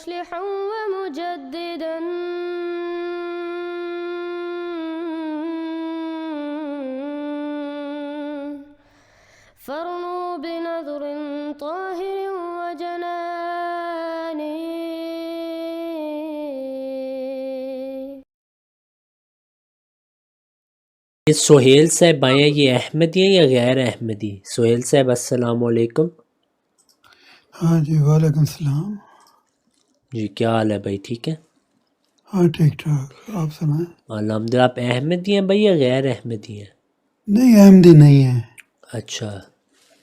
مصلحا ومجددا فارنوا بنظر طاهر وجنان. یہ سہیل صاحب آئے ہیں، یہ احمدی ہیں یا غیر احمدی؟ سہیل صاحب السلام علیکم. ہاں جی، وعلیکم السلام. جی کیا حال ہے بھائی؟ ٹھیک ہے ہاں ٹھیک ٹھاک، آپ سنائیں. الحمدللہ. آپ احمدی ہیں بھائی یا غیر احمدی ہیں؟ نہیں، احمدی نہیں ہے. اچھا،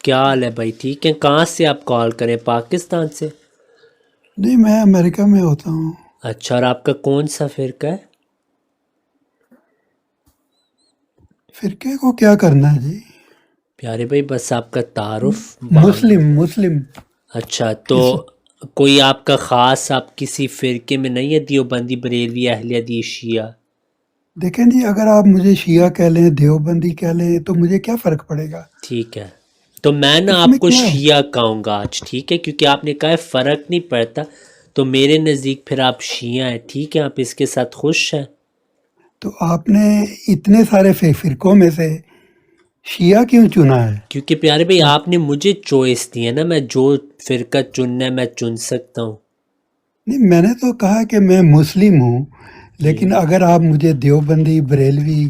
کیا حال ہے بھائی؟ ٹھیک ہے. کہاں سے آپ کال کریں؟ پاکستان سے؟ نہیں، میں امریکہ میں ہوتا ہوں. اچھا، اور آپ کا کون سا فرقہ ہے؟ فرقے کو کیا کرنا ہے جی؟ پیارے بھائی بس آپ کا تعارف مسلم اچھا، تو کس کوئی آپ کا خاص، آپ کسی فرقے میں نہیں ہے؟ دیوبندی، بریلوی، اہل حدیث، شیعہ؟ دیکھیں جی، اگر آپ مجھے شیعہ کہہ لیں، دیوبندی کہہ لیں، تو مجھے کیا فرق پڑے گا؟ ٹھیک ہے، تو میں نا اس آپ میں کو کیا ہے؟ شیعہ کہوں گا آج، ٹھیک ہے؟ کیونکہ آپ نے کہا ہے فرق نہیں پڑتا، تو میرے نزدیک پھر آپ شیعہ ہیں. ٹھیک ہے، آپ اس کے ساتھ خوش ہیں؟ تو آپ نے اتنے سارے فرقوں میں سے شیعہ کیوں چنا ہے؟ کیونکہ پیارے بھائی آپ نے مجھے چوائس دی ہے نا، میں جو فرقہ چننا ہے میں چن سکتا ہوں. نہیں، میں نے تو کہا کہ میں مسلم ہوں، جی لیکن اگر آپ مجھے دیوبندی، بریلوی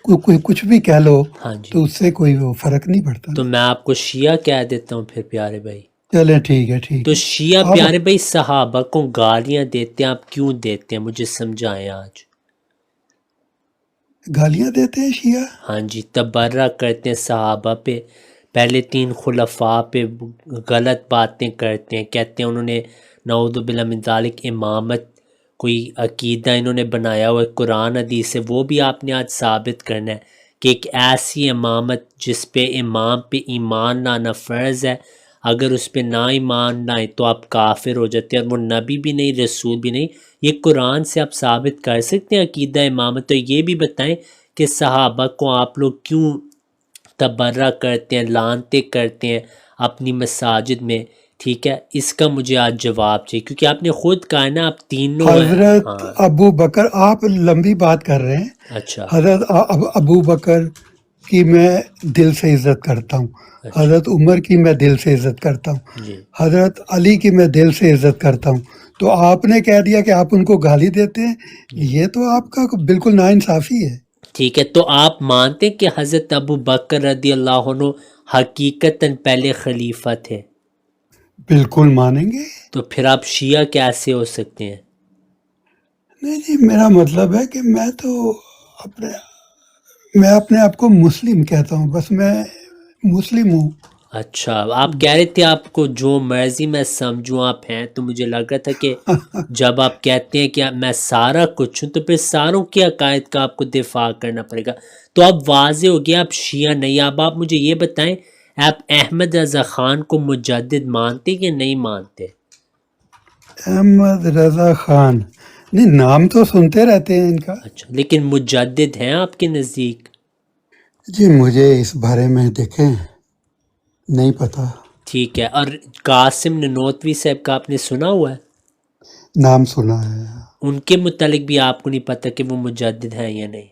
کوئی کچھ بھی کہہ لو ہاں جی، تو اس سے کوئی وہ فرق نہیں پڑتا تو نا. میں آپ کو شیعہ کہہ دیتا ہوں پھر پیارے بھائی. چلیں ٹھیک ہے، تو ٹھیک ہے. شیعہ آپ پیارے بھائی صحابہ کو گالیاں دیتے ہیں، آپ کیوں دیتے ہیں؟ مجھے سمجھائیں آج. گالیاں دیتے ہیں شیعہ؟ ہاں جی، تبرہ کرتے ہیں صحابہ پہ، پہلے 3 خلفاء پہ غلط باتیں کرتے ہیں، کہتے ہیں انہوں نے نعوذ باللہ من ذالک امامت کوئی عقیدہ انہوں نے بنایا ہوا ہے، قرآن حدیث سے وہ بھی آپ نے آج ثابت کرنا ہے کہ ایک ایسی امامت جس پہ امام پہ ایمان لانا فرض ہے، اگر اس پہ نہ ایمان لائیں تو آپ کافر ہو جاتے ہیں، اور وہ نبی بھی نہیں، رسول بھی نہیں. یہ قرآن سے آپ ثابت کر سکتے ہیں عقیدہ امامت؟ تو یہ بھی بتائیں کہ صحابہ کو آپ لوگ کیوں تبرہ کرتے ہیں، لعنتیں کرتے ہیں اپنی مساجد میں؟ ٹھیک ہے، اس کا مجھے آج جواب چاہیے، کیونکہ آپ نے خود کہا ہے نا آپ تینوں ہیں. حضرت ہاں ابو بکر، آپ لمبی بات کر رہے ہیں. اچھا حضرت ابو بکر کی میں دل سے عزت کرتا ہوں، اچھا حضرت عمر کی میں دل سے عزت کرتا ہوں، جی حضرت علی کی میں دل سے عزت کرتا ہوں. تو آپ نے کہہ دیا کہ آپ ان کو گالی دیتے ہیں، جی یہ تو آپ کا بالکل ناانصافی ہے. ٹھیک ہے، تو آپ مانتے ہیں کہ حضرت ابو بکر رضی اللہ عنہ حقیقتاً پہلے خلیفہ تھے؟ بالکل مانیں گے. تو پھر آپ شیعہ کیسے ہو سکتے ہیں؟ نہیں جی، میرا مطلب ہے کہ میں اپنے آپ کو مسلم کہتا ہوں، بس میں مسلم ہوں. اچھا، آپ کہہ رہے تھے آپ کو جو مرضی میں سمجھوں آپ ہیں، تو مجھے لگ رہا تھا کہ جب آپ کہتے ہیں کہ میں سارا کچھ ہوں تو پھر ساروں کے عقائد کا آپ کو دفاع کرنا پڑے گا. تو اب واضح ہو گیا آپ شیعہ نہیں. اب آپ مجھے یہ بتائیں، آپ احمد رضا خان کو مجدد مانتے کہ نہیں مانتے؟ احمد رضا خان، نہیں، نام تو سنتے رہتے ہیں ان کا. اچھا، لیکن مجدد ہیں آپ کے نزدیک؟ جی مجھے اس بارے میں دیکھیں نہیں پتا. ٹھیک ہے، اور قاسم ننوتوی صاحب کا آپ نے سنا ہوا ہے؟ نام سنا ہے. ان کے متعلق بھی آپ کو نہیں پتہ کہ وہ مجدد ہیں یا نہیں؟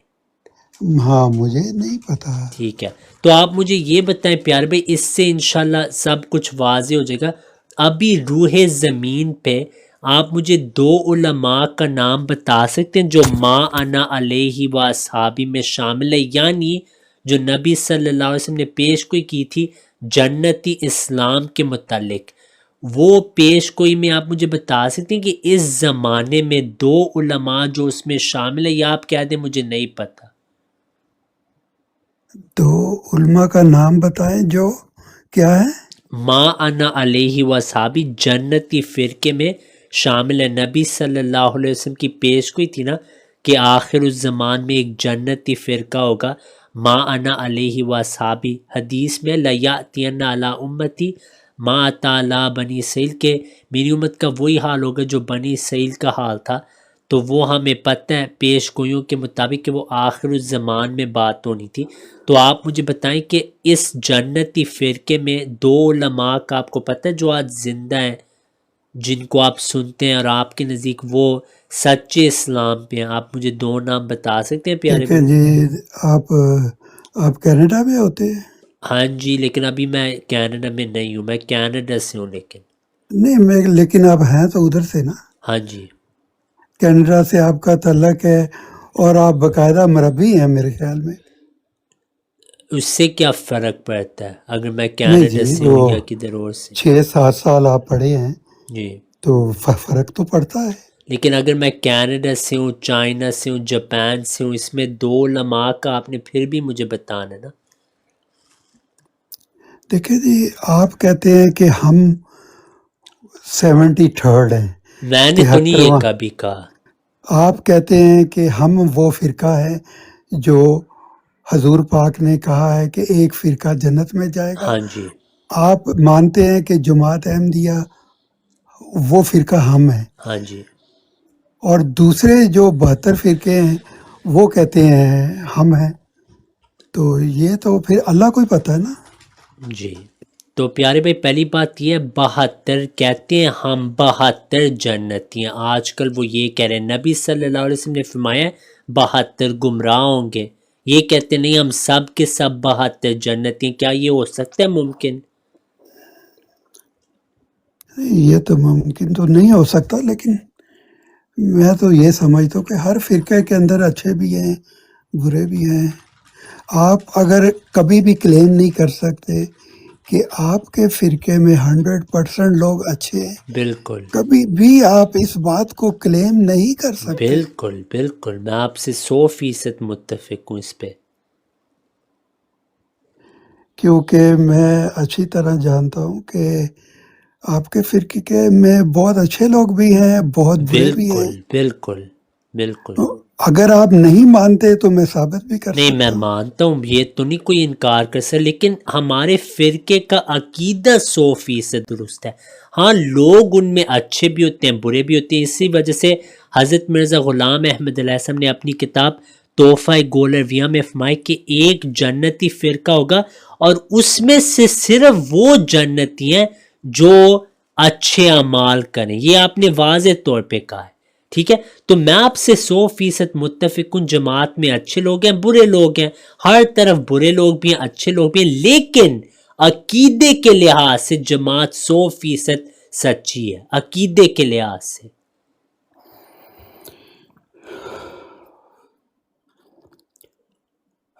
ہاں، مجھے نہیں پتا. ٹھیک ہے، تو آپ مجھے یہ بتائیں پیارے بھائی، اس سے انشاءاللہ سب کچھ واضح ہو جائے گا. ابھی روح زمین پہ آپ مجھے 2 علماء کا نام بتا سکتے ہیں جو ما انا علیہ و اصحابی میں شامل ہے، یعنی جو نبی صلی اللہ علیہ وسلم نے پیش گوئی کی تھی جنتی اسلام کے متعلق، وہ پیش گوئی میں آپ مجھے بتا سکتے ہیں کہ اس زمانے میں 2 علماء جو اس میں شامل ہے، یا آپ کہہ دیں مجھے نہیں پتہ؟ 2 علماء کا نام بتائیں جو کیا ہے؟ ما انا علیہ و اصحابی جنتی فرقے میں شامل ہے. نبی صلی اللہ علیہ وسلم کی پیش گوئی تھی نا کہ آخر الزمان میں ایک جنتی فرقہ ہوگا، ما انا علیہ و اصحابی. حدیث میں لیاتین علی امتی ما اتی علی بنی اسرائیل، کہ میری امت کا وہی حال ہوگا جو بنی اسرائیل کا حال تھا. تو وہ ہمیں پتہ ہے پیش گوئیوں کے مطابق کہ وہ آخر الزمان میں بات ہونی تھی. تو آپ مجھے بتائیں کہ اس جنتی فرقے میں 2 علماء کا آپ کو پتہ ہے جو آج زندہ ہیں؟ جن کو آپ سنتے ہیں اور آپ کے نزدیک وہ سچے اسلام پہ ہیں؟ آپ مجھے 2 نام بتا سکتے ہیں پیارے دیکھیں بھائی؟ جی، آپ کینیڈا میں ہوتے ہیں؟ ہاں جی، لیکن ابھی میں کینیڈا میں نہیں ہوں، میں کینیڈا سے ہوں لیکن۔ نہیں، لیکن آپ ہیں تو ادھر سے نا، ہاں جی۔ کینیڈا سے آپ کا تعلق ہے، اور آپ باقاعدہ مربی ہیں میرے خیال میں۔ اس سے کیا فرق پڑتا ہے اگر میں نہیں کینیڈا جی، سے وہ ہوں یا کدھر اور سے؟ 6-7 سال آپ پڑھے ہیں جی، تو فرق تو پڑتا ہے۔ لیکن اگر میں کینیڈا سے ہوں، چائنا سے ہوں، جاپان سے ہوں، اس میں 2 علماء کا آپ نے پھر بھی مجھے بتانا ہے نا۔ دیکھیں جی، آپ کہتے ہیں کہ ہم 73rd ہیں، میں نے تو نہیں یہ 73واں۔ کبھی کہا۔ آپ کہتے ہیں کہ ہم وہ فرقہ ہے جو حضور پاک نے کہا ہے کہ ایک فرقہ جنت میں جائے گا۔ ہاں جی، آپ مانتے ہیں کہ جماعت احمدیہ وہ فرقہ ہم ہیں، ہاں جی، اور دوسرے جو 72 فرقے ہیں وہ کہتے ہیں ہم ہیں، تو یہ تو پھر اللہ کو ہی پتہ ہے نا۔ جی۔ تو پیارے بھائی، پہلی بات یہ ہے 72 کہتے ہیں ہم 72 جنتی ہیں۔ آج کل وہ یہ کہہ رہے ہیں، نبی صلی اللہ علیہ وسلم نے فرمایا ہے 72 گمراہ ہوں گے، یہ کہتے نہیں ہم سب کے سب 72 جنتی ہیں۔ کیا یہ ہو سکتا ہے ممکن؟ یہ تو ممکن تو نہیں ہو سکتا، لیکن میں تو یہ سمجھتا ہوں کہ ہر فرقے کے اندر اچھے بھی ہیں، برے بھی ہیں۔ آپ اگر کبھی بھی کلیم نہیں کر سکتے کہ آپ کے فرقے میں 100% لوگ اچھے ہیں، بالکل کبھی بھی آپ اس بات کو کلیم نہیں کر سکتے، بالکل بالکل، میں آپ سے 100% متفق ہوں اس پہ۔ کیونکہ میں اچھی طرح جانتا ہوں کہ آپ کے فرقے میں بہت اچھے لوگ بھی ہیں، بہت برے بھی ہیں۔ بالکل بالکل بالکل، اگر آپ نہیں مانتے تو میں ثابت بھی کر نہیں میں سکتا ہوں۔ مانتا ہوں، یہ تو نہیں کوئی انکار کر سکتا، لیکن ہمارے فرقے کا عقیدہ 100% درست ہے۔ ہاں، لوگ ان میں اچھے بھی ہوتے ہیں، برے بھی ہوتے ہیں۔ اسی وجہ سے حضرت مرزا غلام احمد علیہ السلام نے اپنی کتاب تحفہ گولرویہ میں فرمایا کہ ایک جنتی فرقہ ہوگا، اور اس میں سے صرف وہ جنتی ہیں جو اچھے اعمال کریں۔ یہ آپ نے واضح طور پہ کہا ہے، ٹھیک ہے؟ تو میں آپ سے 100% متفق ہوں، جماعت میں اچھے لوگ ہیں، برے لوگ ہیں، ہر طرف برے لوگ بھی ہیں، اچھے لوگ بھی ہیں، لیکن عقیدے کے لحاظ سے جماعت 100% سچی ہے، عقیدے کے لحاظ سے۔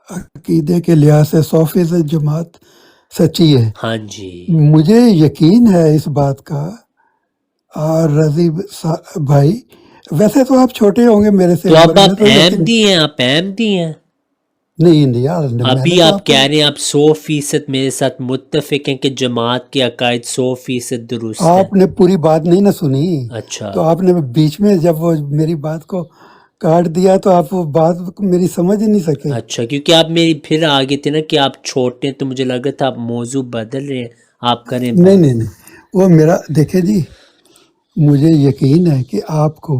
عقیدے کے لحاظ سے 100% جماعت سچی ہے، ہاں جی، مجھے یقین ہے اس بات کا۔ اور رضی بھائی، ویسے تو آپ چھوٹے ہوں گے میرے سے تو اب عمر میں، آپ تو لیکن احمدی ہیں، آپ احمدی ہیں۔ نہیں یار، میں ابھی نے تو آپ کہہ رہے ہیں آپ 100% میرے ساتھ متفق ہیں کہ جماعت کے عقائد 100% درست ہے۔ آپ نے پوری بات نہیں نہ سنی، اچھا تو آپ نے بیچ میں جب وہ میری بات کو کاٹ دیا تو آپ وہ بات میری سمجھ ہی نہیں سکے۔ اچھا، کیونکہ آپ میری پھر آگے تھے نا کہ آپ چھوٹے ہیں، تو مجھے لگا تھا آپ موضوع بدل رہے ہیں، آپ کریں نہیں بات۔ نہیں نہیں، وہ میرا دیکھیں جی، مجھے یقین ہے کہ آپ کو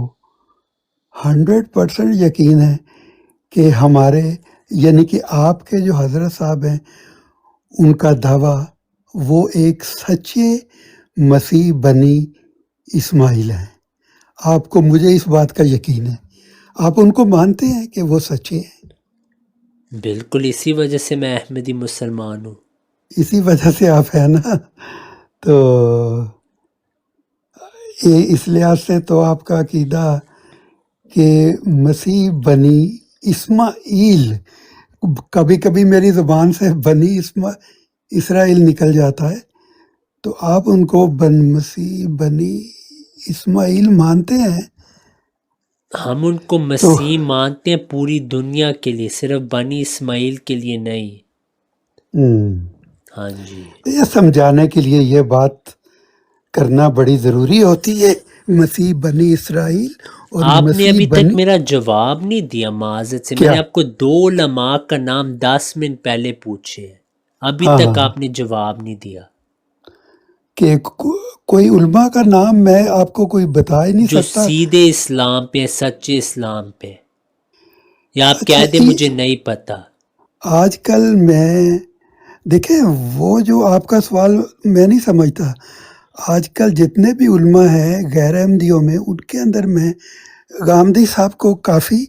100% یقین ہے کہ ہمارے یعنی کہ آپ کے جو حضرت صاحب ہیں ان کا دعویٰ وہ ایک سچے مسیح بنی اسماعیل ہیں۔ آپ کو، مجھے اس بات کا یقین ہے، آپ ان کو مانتے ہیں کہ وہ سچے ہیں۔ بالکل، اسی وجہ سے میں احمدی مسلمان ہوں۔ اسی وجہ سے آپ ہیں نا، تو اس لحاظ سے تو آپ کا عقیدہ کہ مسیح بنی اسماعیل، کبھی کبھی میری زبان سے بنی اسرائیل نکل جاتا ہے، تو آپ ان کو مسیح بنی اسماعیل مانتے ہیں۔ ہم ان کو تو مسیح مانتے ہیں پوری دنیا کے لیے، صرف بنی اسماعیل کے لیے نہیں۔ ہاں جی، یہ سمجھانے کے لیے یہ بات کرنا بڑی ضروری ہوتی ہے، مسیح بنی اسرائیل اور آپ نے مسیح ابھی تک بنی میرا جواب نہیں دیا معذرت سے۔ میں کیا؟ نے آپ کو 2 علماء کا نام 10 منٹ پہلے پوچھے ہیں، ابھی ہاں تک ہاں، آپ نے جواب نہیں دیا۔ کہ کوئی علماء کا نام میں آپ کو کوئی بتا ہی نہیں جو سکتا۔ سیدھے اسلام پہ، سچے اسلام پہ، یا آپ اچھا، کہہ دیں مجھے نہیں پتا۔ آج کل میں دیکھیں، وہ جو آپ کا سوال میں نہیں سمجھتا۔ آج کل جتنے بھی علماء ہیں غیر احمدیوں میں، ان کے اندر میں غامدی صاحب کو کافی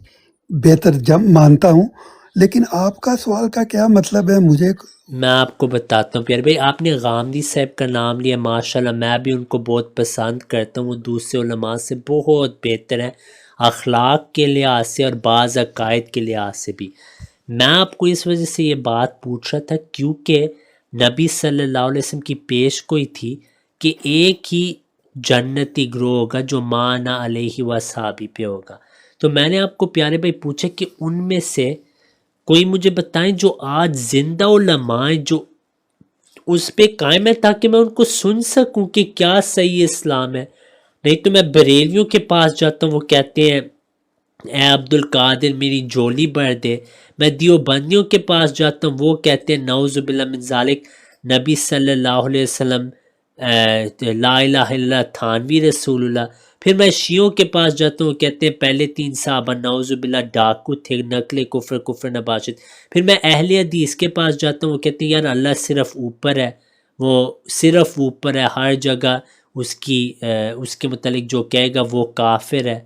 بہتر مانتا ہوں، لیکن آپ کا سوال کا کیا مطلب ہے مجھے؟ میں آپ کو بتاتا ہوں پیارے بھائی، آپ نے غامدی صاحب کا نام لیا، ماشاءاللہ میں بھی ان کو بہت پسند کرتا ہوں، وہ دوسرے علماء سے بہت بہتر ہیں اخلاق کے لحاظ سے اور بعض عقائد کے لحاظ سے بھی۔ میں آپ کو اس وجہ سے یہ بات پوچھ رہا تھا کیونکہ نبی صلی اللہ علیہ وسلم کی پیش گوئی تھی کہ ایک ہی جنتی گروہ ہوگا جو مانا علیہ وصحابی پہ ہوگا، تو میں نے آپ کو پیارے بھائی پوچھا کہ ان میں سے کوئی مجھے بتائیں جو آج زندہ علماء ہیں جو اس پہ قائم ہے، تاکہ میں ان کو سن سکوں کہ کیا صحیح اسلام ہے۔ نہیں تو میں بریلویوں کے پاس جاتا ہوں، وہ کہتے ہیں اے عبد القادر میری جولی بھر دے، میں دیوبندیوں کے پاس جاتا ہوں، وہ کہتے ہیں نعوذ باللہ من ذالک نبی صلی اللہ علیہ وسلم لا الہ الا اللہ تھانوی رسول اللہ۔ پھر میں شیعوں کے پاس جاتا ہوں، وہ کہتے ہیں پہلے 3 صحابہ نعوذ باللہ ڈاکو تھے، نقل کفر نباشت۔ پھر میں اہل حدیث کے پاس جاتا ہوں، وہ کہتے ہیں یار اللہ صرف اوپر ہے، وہ صرف اوپر ہے، ہر جگہ اس کے متعلق جو کہے گا وہ کافر ہے،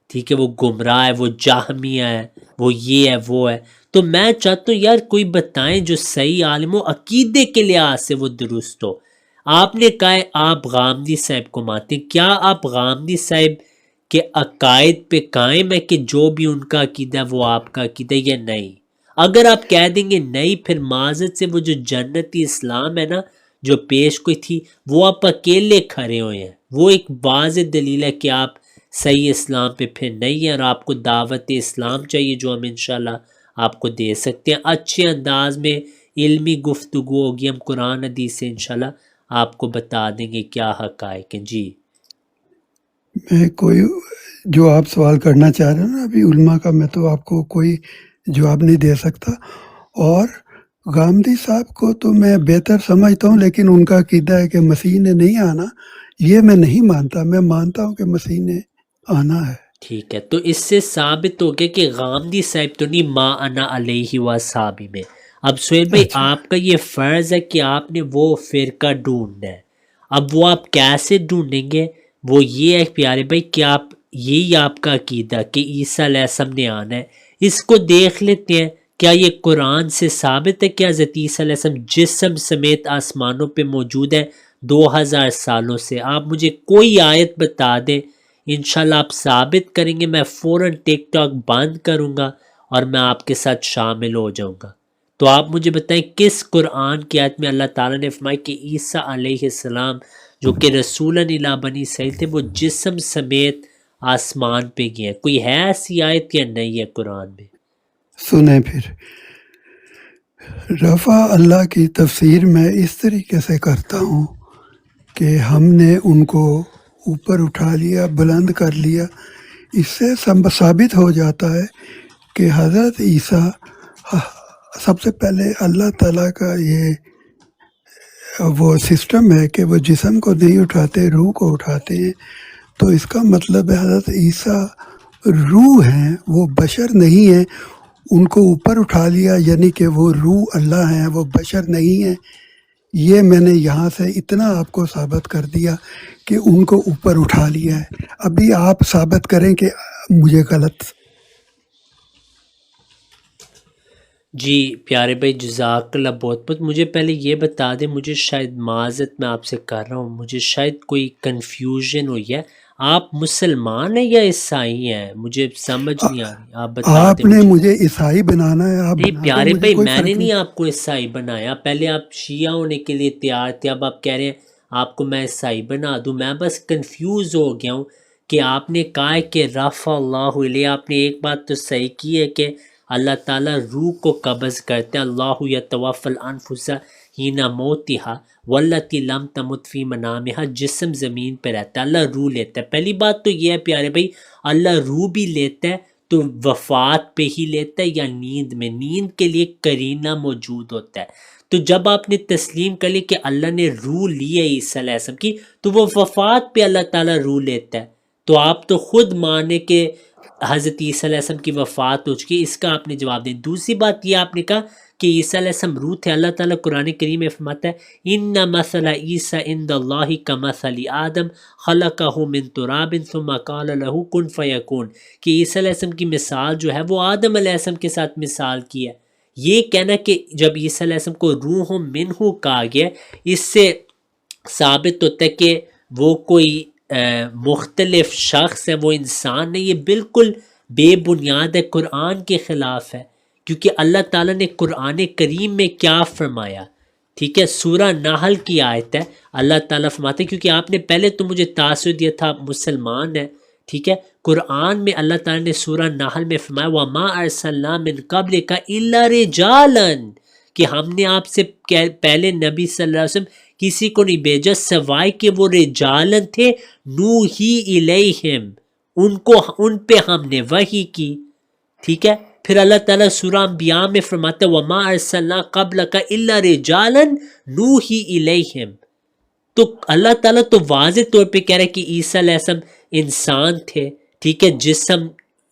ٹھیک ہے، وہ گمراہ ہے، وہ جہمیہ ہے، وہ یہ ہے وہ ہے۔ تو میں چاہتا ہوں یار کوئی بتائیں جو صحیح عالم ہو، عقیدے کے لحاظ سے وہ درست ہو۔ آپ نے کہا ہے آپ غامدی صاحب کو مانتے ہیں، کیا آپ غامدی صاحب کے عقائد پہ قائم ہے کہ جو بھی ان کا عقیدہ ہے وہ آپ کا عقیدہ ہے یا نہیں؟ اگر آپ کہہ دیں گے نہیں، پھر معذرت سے وہ جو جنتی اسلام ہے نا جو پیش کوئی تھی، وہ آپ اکیلے کھڑے ہوئے ہیں، وہ ایک واضح دلیل ہے کہ آپ صحیح اسلام پہ پھر نہیں ہیں، اور آپ کو دعوت اسلام چاہیے جو ہم انشاءاللہ آپ کو دے سکتے ہیں۔ اچھے انداز میں علمی گفتگو ہوگی، ہم قرآن حدیث سے انشاءاللہ آپ کو بتا دیں گے کیا حقائق ہیں۔ جی میں کوئی جو آپ سوال کرنا چاہ رہے ہیں نا ابھی علماء کا، میں تو آپ کو کوئی جواب نہیں دے سکتا، اور غامدی صاحب کو تو میں بہتر سمجھتا ہوں، لیکن ان کا عقیدہ ہے کہ مسیح نے نہیں آنا، یہ میں نہیں مانتا۔ میں مانتا ہوں کہ مسیح نے آنا ہے۔ ٹھیک ہے، تو اس سے ثابت ہو گیا کہ غامدی صاحب تو نہیں ما انا علیہ وصحابی میں۔ اب سہیل بھائی اچھا، آپ کا یہ فرض ہے کہ آپ نے وہ فرقہ ڈھونڈنا ہے، اب وہ آپ کیسے ڈھونڈیں گے؟ وہ یہ ہے پیارے بھائی کہ یہی آپ کا عقیدہ کہ عیسیٰ علیہ السلام نے آنا ہے، اس کو دیکھ لیتے ہیں کیا یہ قرآن سے ثابت ہے کہ حضرت عیسیٰ علیہ السلام جسم سمیت آسمانوں پہ موجود ہے 2000 سالوں سے؟ آپ مجھے کوئی آیت بتا دیں، انشاءاللہ آپ ثابت کریں گے، میں فوراً ٹک ٹاک بند کروں گا اور میں آپ کے ساتھ شامل ہو جاؤں گا۔ تو آپ مجھے بتائیں کس قرآن کی آیت میں اللہ تعالیٰ نے فرمایا کہ عیسیٰ علیہ السلام جو کہ رسول الی بنی اسرائیل تھے وہ جسم سمیت آسمان پہ گئے ہیں؟ کوئی ہے ایسی آیت یا نہیں ہے قرآن میں؟ سنیں پھر، رفع اللہ کی تفسیر میں اس طریقے سے کرتا ہوں کہ ہم نے ان کو اوپر اٹھا لیا، بلند کر لیا۔ اس سے ثابت ہو جاتا ہے کہ حضرت عیسیٰ سب سے پہلے اللہ تعالیٰ کا یہ وہ سسٹم ہے کہ وہ جسم کو نہیں اٹھاتے، روح کو اٹھاتے ہیں۔ تو اس کا مطلب ہے حضرت عیسیٰ روح ہیں، وہ بشر نہیں ہیں۔ ان کو اوپر اٹھا لیا یعنی کہ وہ روح اللہ ہیں، وہ بشر نہیں ہیں۔ یہ میں نے یہاں سے اتنا آپ کو ثابت کر دیا کہ ان کو اوپر اٹھا لیا ہے۔ ابھی آپ ثابت کریں کہ مجھے غلط۔ جی پیارے بھائی جزاک اللہ بہت بہت۔ مجھے پہلے یہ بتا دیں، مجھے شاید معذرت میں آپ سے کر رہا ہوں، مجھے شاید کوئی کنفیوژن ہوئی ہے، آپ مسلمان ہیں یا عیسائی ہیں؟ مجھے سمجھ نہیں آ رہی، آپ بتا آپ دیں نے مجھے۔ مجھے عیسائی بنانا ہے، آپ نہیں بنا دیں، پیارے مجھے بھائی کوئی میں نے فرق نہیں۔ نہیں آپ کو عیسائی بنایا، پہلے آپ شیعہ ہونے کے لیے تیار تھے، اب آپ کہہ رہے ہیں آپ کو میں عیسائی بنا دوں۔ میں بس کنفیوز ہو گیا ہوں کہ آپ نے کہا ہے کہ رفع اللہ علیہ، آپ نے ایک بات تو صحیح کی ہے کہ اللہ تعالیٰ روح کو قبض کرتے ہیں، اللہ یتوفی الانفس حین موتہا واللتی لم تمت فی منامہا، جسم زمین پہ رہتا ہے، اللہ روح لیتا ہے۔ پہلی بات تو یہ ہے پیارے بھائی، اللہ روح بھی لیتا ہے تو وفات پہ ہی لیتا ہے یا نیند میں؟ نیند کے لیے قرینہ موجود ہوتا ہے۔ تو جب آپ نے تسلیم کر لی کہ اللہ نے روح لی ہے عیسیٰ علیہ السلام کی، تو وہ وفات پہ اللہ تعالیٰ روح لیتا ہے۔ تو آپ تو خود مانے کہ حضرت عیسیٰ علیہ السلام کی وفات ہو چکی، اس کا آپ نے جواب دیا۔ دوسری بات یہ آپ نے کہا کہ عیسیٰ علیہ السلام روح تھے، اللہ تعالیٰ قرآن کریم میں فرماتا ہے ان مثل عیسیٰ عند اللہ کمثل آدم خلقہ من تراب ثم قال له کن فیکون، کہ عیسیٰ علیہ السلام کی مثال جو ہے وہ آدم علیہ السلام کے ساتھ مثال کی ہے۔ یہ کہنا کہ جب عیسیٰ علیہ السلام کو روح منہ کہا گیا، اس سے ثابت ہوتا ہے کہ وہ کوئی مختلف شخص ہے، وہ انسان نہیں، یہ بالکل بے بنیاد ہے، قرآن کے خلاف ہے، کیونکہ اللہ تعالیٰ نے قرآن کریم میں کیا فرمایا، ٹھیک ہے، سورہ نحل کی آیت ہے، اللہ تعالیٰ فرماتے ہیں، کیونکہ آپ نے پہلے تو مجھے تاثر دیا تھا مسلمان ہے، ٹھیک ہے، قرآن میں اللہ تعالیٰ نے سورہ نحل میں فرمایا وَمَا أَرْسَلْنَا مِن قَبْلِكَ إِلَّا رِجَالًا، کہ ہم نے آپ سے پہلے نبی صلی اللہ علیہ وسلم کسی کو نہیں بھیجا سوائے کہ وہ رجالن تھے، نوحی الیہم، ان پہ ہم نے وحی کی، ٹھیک ہے۔ پھر اللہ تعالیٰ سورہ انبیاء میں فرماتا ہے وَمَا أَرْسَلْنَا قَبْلَكَ إِلَّا رِجَالًا نُوحِي إِلَيْهِمْ، تو اللہ تعالیٰ تو واضح طور پہ کہہ رہا ہے کہ عیسیٰ علیہ السلام انسان تھے، ٹھیک ہے، جسم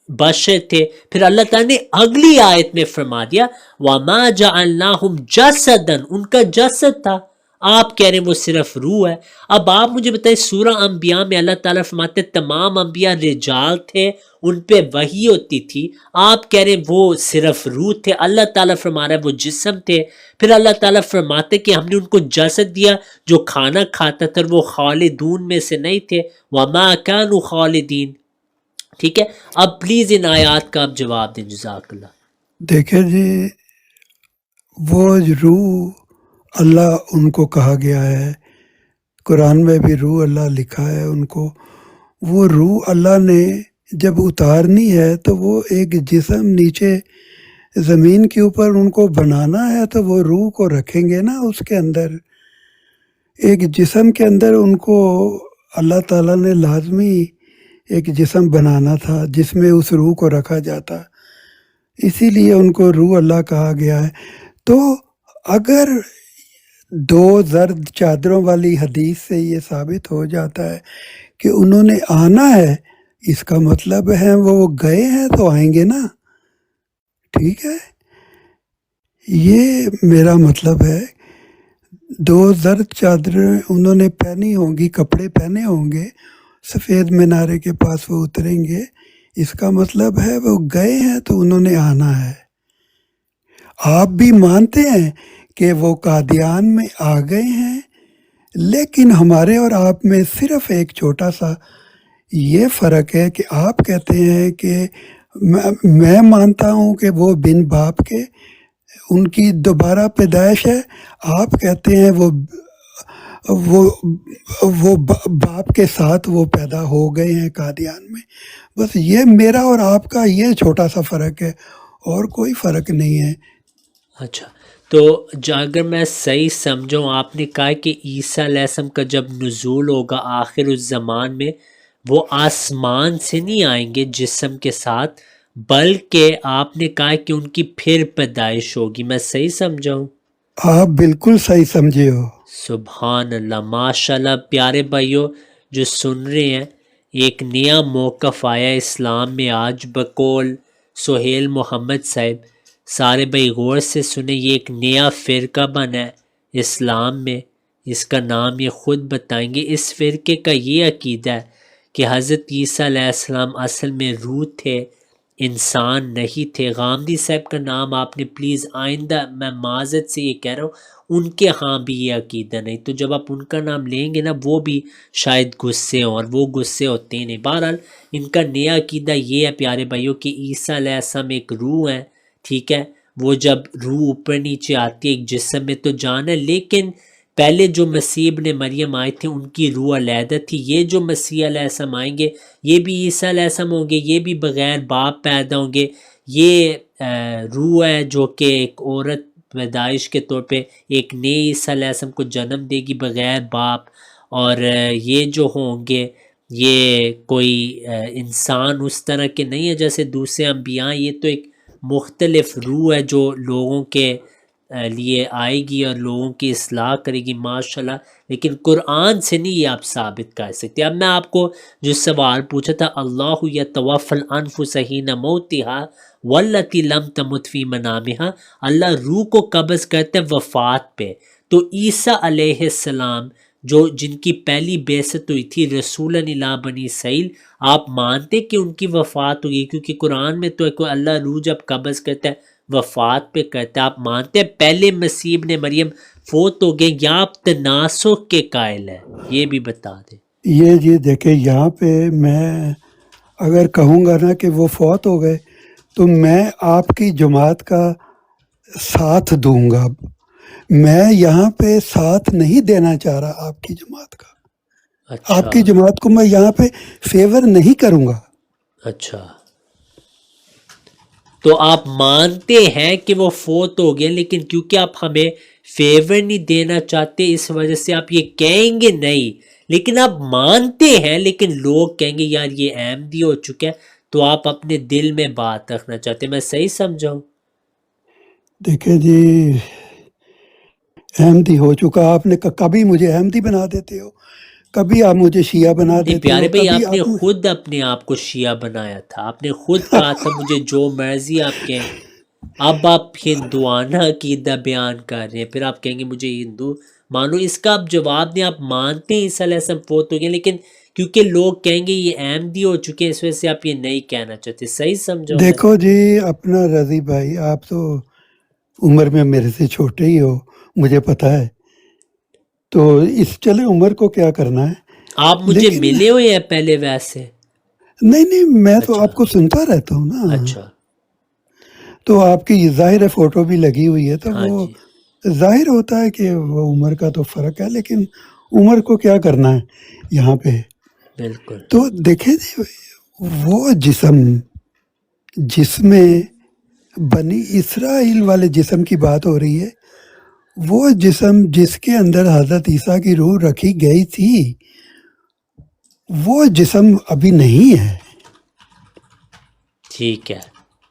بشر تھے۔ پھر اللہ تعالیٰ نے اگلی آیت میں فرما دیا وَمَا جَعَلْنَاهُمْ جَسَدًا، ان کا جسد تھا، آپ کہہ رہے ہیں وہ صرف روح ہے۔ اب آپ مجھے بتائیں سورہ انبیاء میں اللہ تعالیٰ فرماتے ہیں تمام انبیاء رجال تھے، ان پہ وحی ہوتی تھی، آپ کہہ رہے ہیں وہ صرف روح تھے، اللہ تعالیٰ فرما رہا ہے وہ جسم تھے۔ پھر اللہ تعالیٰ فرماتے کہ ہم نے ان کو جسد دیا جو کھانا کھاتا تھا، وہ خالدون میں سے نہیں تھے، وَمَا كَانُوا خَالِدِينَ، ٹھیک ہے۔ اب پلیز ان آیات کا آپ جواب دیں، جزاک اللہ۔ دیکھیں جی، وہ روح اللہ ان کو کہا گیا ہے، قرآن میں بھی روح اللہ لکھا ہے ان کو، وہ روح اللہ نے جب اتارنی ہے تو وہ ایک جسم نیچے زمین کے اوپر ان کو بنانا ہے، تو وہ روح کو رکھیں گے نا اس کے اندر، ایک جسم کے اندر ان کو اللہ تعالیٰ نے لازمی ایک جسم بنانا تھا جس میں اس روح کو رکھا جاتا، اسی لیے ان کو روح اللہ کہا گیا ہے۔ تو اگر دو زرد چادروں والی حدیث سے یہ ثابت ہو جاتا ہے کہ انہوں نے آنا ہے، اس کا مطلب ہے وہ گئے ہیں تو آئیں گے نا، ٹھیک ہے، یہ میرا مطلب ہے۔ دو زرد چادریں انہوں نے پہنی ہوں گی، کپڑے پہنے ہوں گے، سفید مینارے کے پاس وہ اتریں گے، اس کا مطلب ہے وہ گئے ہیں تو انہوں نے آنا ہے۔ آپ بھی مانتے ہیں کہ وہ قادیان میں آ گئے ہیں، لیکن ہمارے اور آپ میں صرف ایک چھوٹا سا یہ فرق ہے کہ آپ کہتے ہیں کہ میں مانتا ہوں کہ وہ بن باپ کے ان کی دوبارہ پیدائش ہے، آپ کہتے ہیں وہ باپ کے ساتھ وہ پیدا ہو گئے ہیں قادیان میں۔ بس یہ میرا اور آپ کا یہ چھوٹا سا فرق ہے، اور کوئی فرق نہیں ہے۔ اچھا، تو اگر میں صحیح سمجھوں، آپ نے کہا کہ عیسیٰ علیہ السلام کا جب نزول ہوگا آخر الزمان میں، وہ آسمان سے نہیں آئیں گے جسم کے ساتھ، بلکہ آپ نے کہا کہ ان کی پھر پیدائش ہوگی، میں صحیح سمجھا ہوں؟ آپ بالکل صحیح سمجھے ہو۔ سبحان اللہ، ماشاء اللہ۔ پیارے بھائیوں جو سن رہے ہیں، ایک نیا موقف آیا اسلام میں آج بقول سہیل محمد صاحب، سارے بھائی غور سے سنیں، یہ ایک نیا فرقہ بنا ہے اسلام میں، اس کا نام یہ خود بتائیں گے۔ اس فرقے کا یہ عقیدہ ہے کہ حضرت عیسیٰ علیہ السلام اصل میں روح تھے، انسان نہیں تھے۔ غامدی صاحب کا نام آپ نے پلیز آئندہ، میں معذرت سے یہ کہہ رہا ہوں، ان کے ہاں بھی یہ عقیدہ نہیں، تو جب آپ ان کا نام لیں گے نا وہ بھی شاید غصے ہوں، اور وہ غصے ہوتے نہیں۔ بہرحال ان کا نیا عقیدہ یہ ہے پیارے بھائیوں کہ عیسیٰ علیہ السلام ایک روح ہے، ٹھیک ہے، وہ جب روح اوپر نیچے آتی ہے ایک جسم میں تو جان ہے، لیکن پہلے جو مسیح ابن مریم آئے تھے ان کی روح علیحدہ تھی، یہ جو مسیح علیہ السلام آئیں گے یہ بھی عیسیٰ علیہ السلام ہوں گے، یہ بھی بغیر باپ پیدا ہوں گے۔ یہ روح ہے جو کہ ایک عورت پیدائش کے طور پہ ایک نئے عیسیٰ علیہ السلام کو جنم دے گی بغیر باپ، اور یہ جو ہوں گے یہ کوئی انسان اس طرح کے نہیں ہے جیسے دوسرے انبیاء، یہ تو ایک مختلف روح ہے جو لوگوں کے لیے آئے گی اور لوگوں کی اصلاح کرے گی ماشاءاللہ، لیکن قرآن سے نہیں یہ آپ ثابت کر سکتے۔ اب میں آپ کو جو سوال پوچھا تھا، اللہ یتوفی الانفس حین موتها والتی لم تمت فی منامها، اللہ روح کو قبض کرتے ہیں وفات پہ۔ تو عیسیٰ علیہ السلام جن کی پہلی بعثت ہوئی تھی رسول الی بنی اسرائیل، آپ مانتے کہ ان کی وفات ہوئی؟ کیونکہ قرآن میں تو اللہ روح جب قبض کرتا ہے وفات پہ کرتا ہے، آپ مانتے ہیں پہلے مسیح ابن مریم فوت ہو گئے، یا آپ تناسخ کے قائل ہیں؟ یہ بھی بتا دیں۔ یہ جی دیکھیں، یہاں پہ میں اگر کہوں گا نا کہ وہ فوت ہو گئے تو میں آپ کی جماعت کا ساتھ دوں گا۔ میں یہاں پہ ساتھ نہیں دینا چاہ رہا آپ کی جماعت کا۔ اچھا آپ کی جماعت کو میں یہاں پہ فیور نہیں کروں گا۔ اچھا، تو آپ مانتے ہیں کہ وہ فوت ہو گئے، لیکن کیونکہ آپ ہمیں فیور نہیں دینا چاہتے اس وجہ سے آپ یہ کہیں گے نہیں، لیکن آپ مانتے ہیں، لیکن لوگ کہیں گے یار یہ احمدی ہو چکا ہے، تو آپ اپنے دل میں بات رکھنا چاہتے ہیں۔ میں صحیح سمجھاؤں؟ دیکھیں جی، احمدی ہو چکا، آپ نے کبھی مجھے احمدی بنا دیتے ہو، کبھی آپ مجھے شیعہ بنا نہیں دیتے پیارے ہو، بھائی، کبھی آپ نے آپ خود اپنے آپ کو شیعہ بنایا تھا، آپ نے خود کہا تھا مجھے جو مرضی آپ کہیں۔ اب آپ ہندوانہ عقیدہ بیان کر رہے ہیں، پھر آپ کہیں گے مجھے ہندو مانو۔ اس کا آپ جواب دیں، آپ مانتے ہیں عیسیٰ علیہ السلام فوت ہو گئے، لیکن کیونکہ لوگ کہیں گے یہ احمدی ہو چکے ہیں اس وجہ سے آپ یہ نہیں کہنا چاہتے۔ صحیح سمجھو میں؟ دیکھو جی اپنا رضی بھائی، آپ تو عمر میں میرے سے چھوٹے ہی ہو، مجھے پتہ ہے، تو اس چلے عمر کو کیا کرنا ہے، آپ مجھے لیکن ملے ہوئے ہیں پہلے ویسے؟ نہیں میں تو اچھا آپ کو سنتا رہتا ہوں نا، اچھا، تو آپ کی ظاہر ہے فوٹو بھی لگی ہوئی ہے، تو ہاں وہ جی، ظاہر ہوتا ہے کہ وہ عمر کا تو فرق ہے، لیکن عمر کو کیا کرنا ہے یہاں پہ۔ بالکل۔ تو دیکھیں جی، وہ جس میں بنی اسرائیل والے جسم کی بات ہو رہی ہے، وہ جسم جس کے اندر حضرت عیسیٰ کی روح رکھی گئی تھی، وہ جسم ابھی نہیں ہے۔ ٹھیک ہے،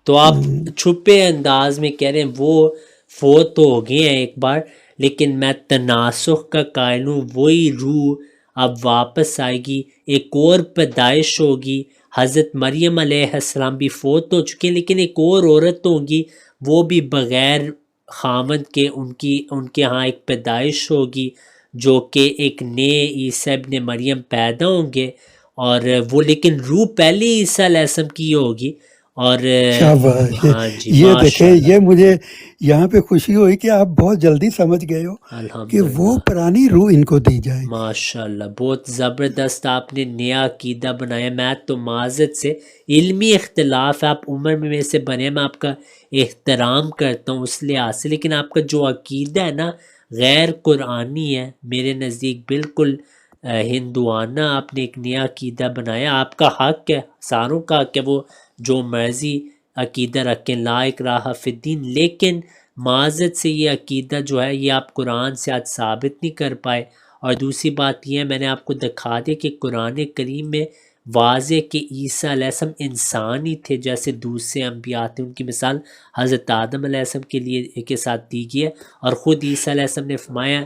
تو آپ چھپے انداز میں کہہ رہے ہیں وہ فوت ہو گئے ہیں ایک بار، لیکن میں تناسخ کا قائل ہوں، وہی روح اب واپس آئے گی، ایک اور پیدائش ہوگی۔ حضرت مریم علیہ السلام بھی فوت ہو چکے ہیں، لیکن ایک اور عورت ہوگی، وہ بھی بغیر خامد کے، ان کے ہاں ایک پیدائش ہوگی، جو کہ ایک نئے عیسیٰ ابن مریم پیدا ہوں گے، اور وہ لیکن روح پہلے عیسیٰ علیہ السلام کی ہوگی۔ اور شاباش، ہاں جی یہ دیکھیں، ماشاءاللہ، یہ مجھے یہاں پہ خوشی ہوئی کہ آپ بہت جلدی سمجھ گئے ہو کہ الحمدللہ وہ پرانی روح ان کو دی جائے گی۔ ماشاءاللہ، بہت زبردست آپ نے نیا عقیدہ بنایا۔ میں تو معذرت سے علمی اختلاف ہے، آپ عمر میں میرے سے بنے، میں آپ کا احترام کرتا ہوں اس لحاظ سے، لیکن آپ کا جو عقیدہ ہے نا غیر قرآنی ہے میرے نزدیک، بالکل ہندوانہ آپ نے ایک نیا عقیدہ بنایا۔ آپ کا حق ہے، ساروں کا حق ہے، وہ جو مرضی عقیدہ رکھیں، لا اکراہ فی الدین، لیکن معذرت سے یہ عقیدہ جو ہے یہ آپ قرآن سے آج ثابت نہیں کر پائے۔ اور دوسری بات یہ ہے، میں نے آپ کو دکھا دیا کہ قرآن کریم میں واضح کہ عیسیٰ علیہ السلام انسان ہی تھے، جیسے دوسرے انبیاء تھے، ان کی مثال حضرت آدم علیہ السلام کے ساتھ دی گئی ہے، اور خود عیسیٰ علیہ السلام نے فرمایا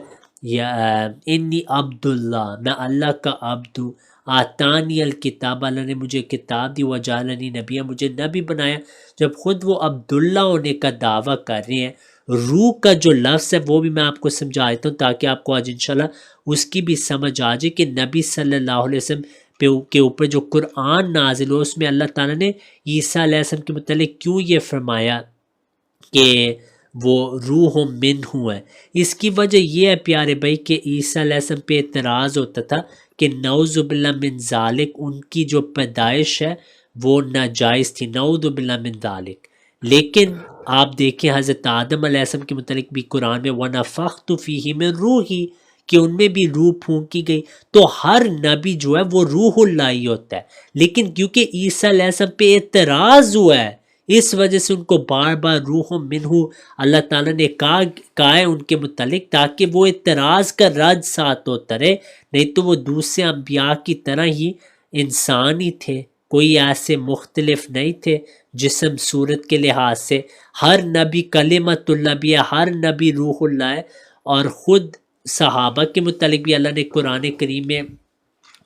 یا انی عبداللہ، میں اللہ کا عبد ہوں، آتانی الکتاب، اللہ نے مجھے کتاب دی، وجعلنی نبی، مجھے نبی بنایا۔ جب خود وہ عبداللہ ہونے کا دعویٰ کر رہے ہیں، روح کا جو لفظ ہے وہ بھی میں آپ کو سمجھا دیتا ہوں تاکہ آپ کو آج انشاءاللہ اس کی بھی سمجھ آ جائے کہ نبی صلی اللہ علیہ وسلم کے اوپر جو قرآن نازل ہو، اس میں اللہ تعالیٰ نے عیسیٰ علیہ السلام کے متعلق کیوں یہ فرمایا کہ وہ روح منہ ہے۔ اس کی وجہ یہ ہے پیارے بھائی کہ عیسیٰ علیہ السلام پہ اعتراض ہوتا تھا کہ نعوذ باللہ من ذالک، ان کی جو پیدائش ہے وہ ناجائز تھی، نعوذ باللہ من ذالک۔ لیکن آپ دیکھیں حضرت آدم علیہ السلام کے متعلق بھی قرآن میں وَنَفَخْتُ فِيهِ مِن رُوحِي، کہ ان میں بھی روح پھونکی گئی۔ تو ہر نبی جو ہے وہ روح اللہ ہی ہوتا ہے، لیکن کیونکہ عیسیٰ علیہ السلام پہ اعتراض ہوا ہے، اس وجہ سے ان کو بار بار روح منہ اللہ تعالیٰ نے کہا ہے ان کے متعلق، تاکہ وہ اعتراض کا رد ساتھ ہوتا رہے، نہیں تو وہ دوسرے انبیاء کی طرح ہی انسان ہی تھے، کوئی ایسے مختلف نہیں تھے جسم صورت کے لحاظ سے. ہر نبی کلمت اللہ بھی ہے، ہر نبی روح اللہ ہے. اور خود صحابہ کے متعلق بھی اللہ نے قرآن کریم میں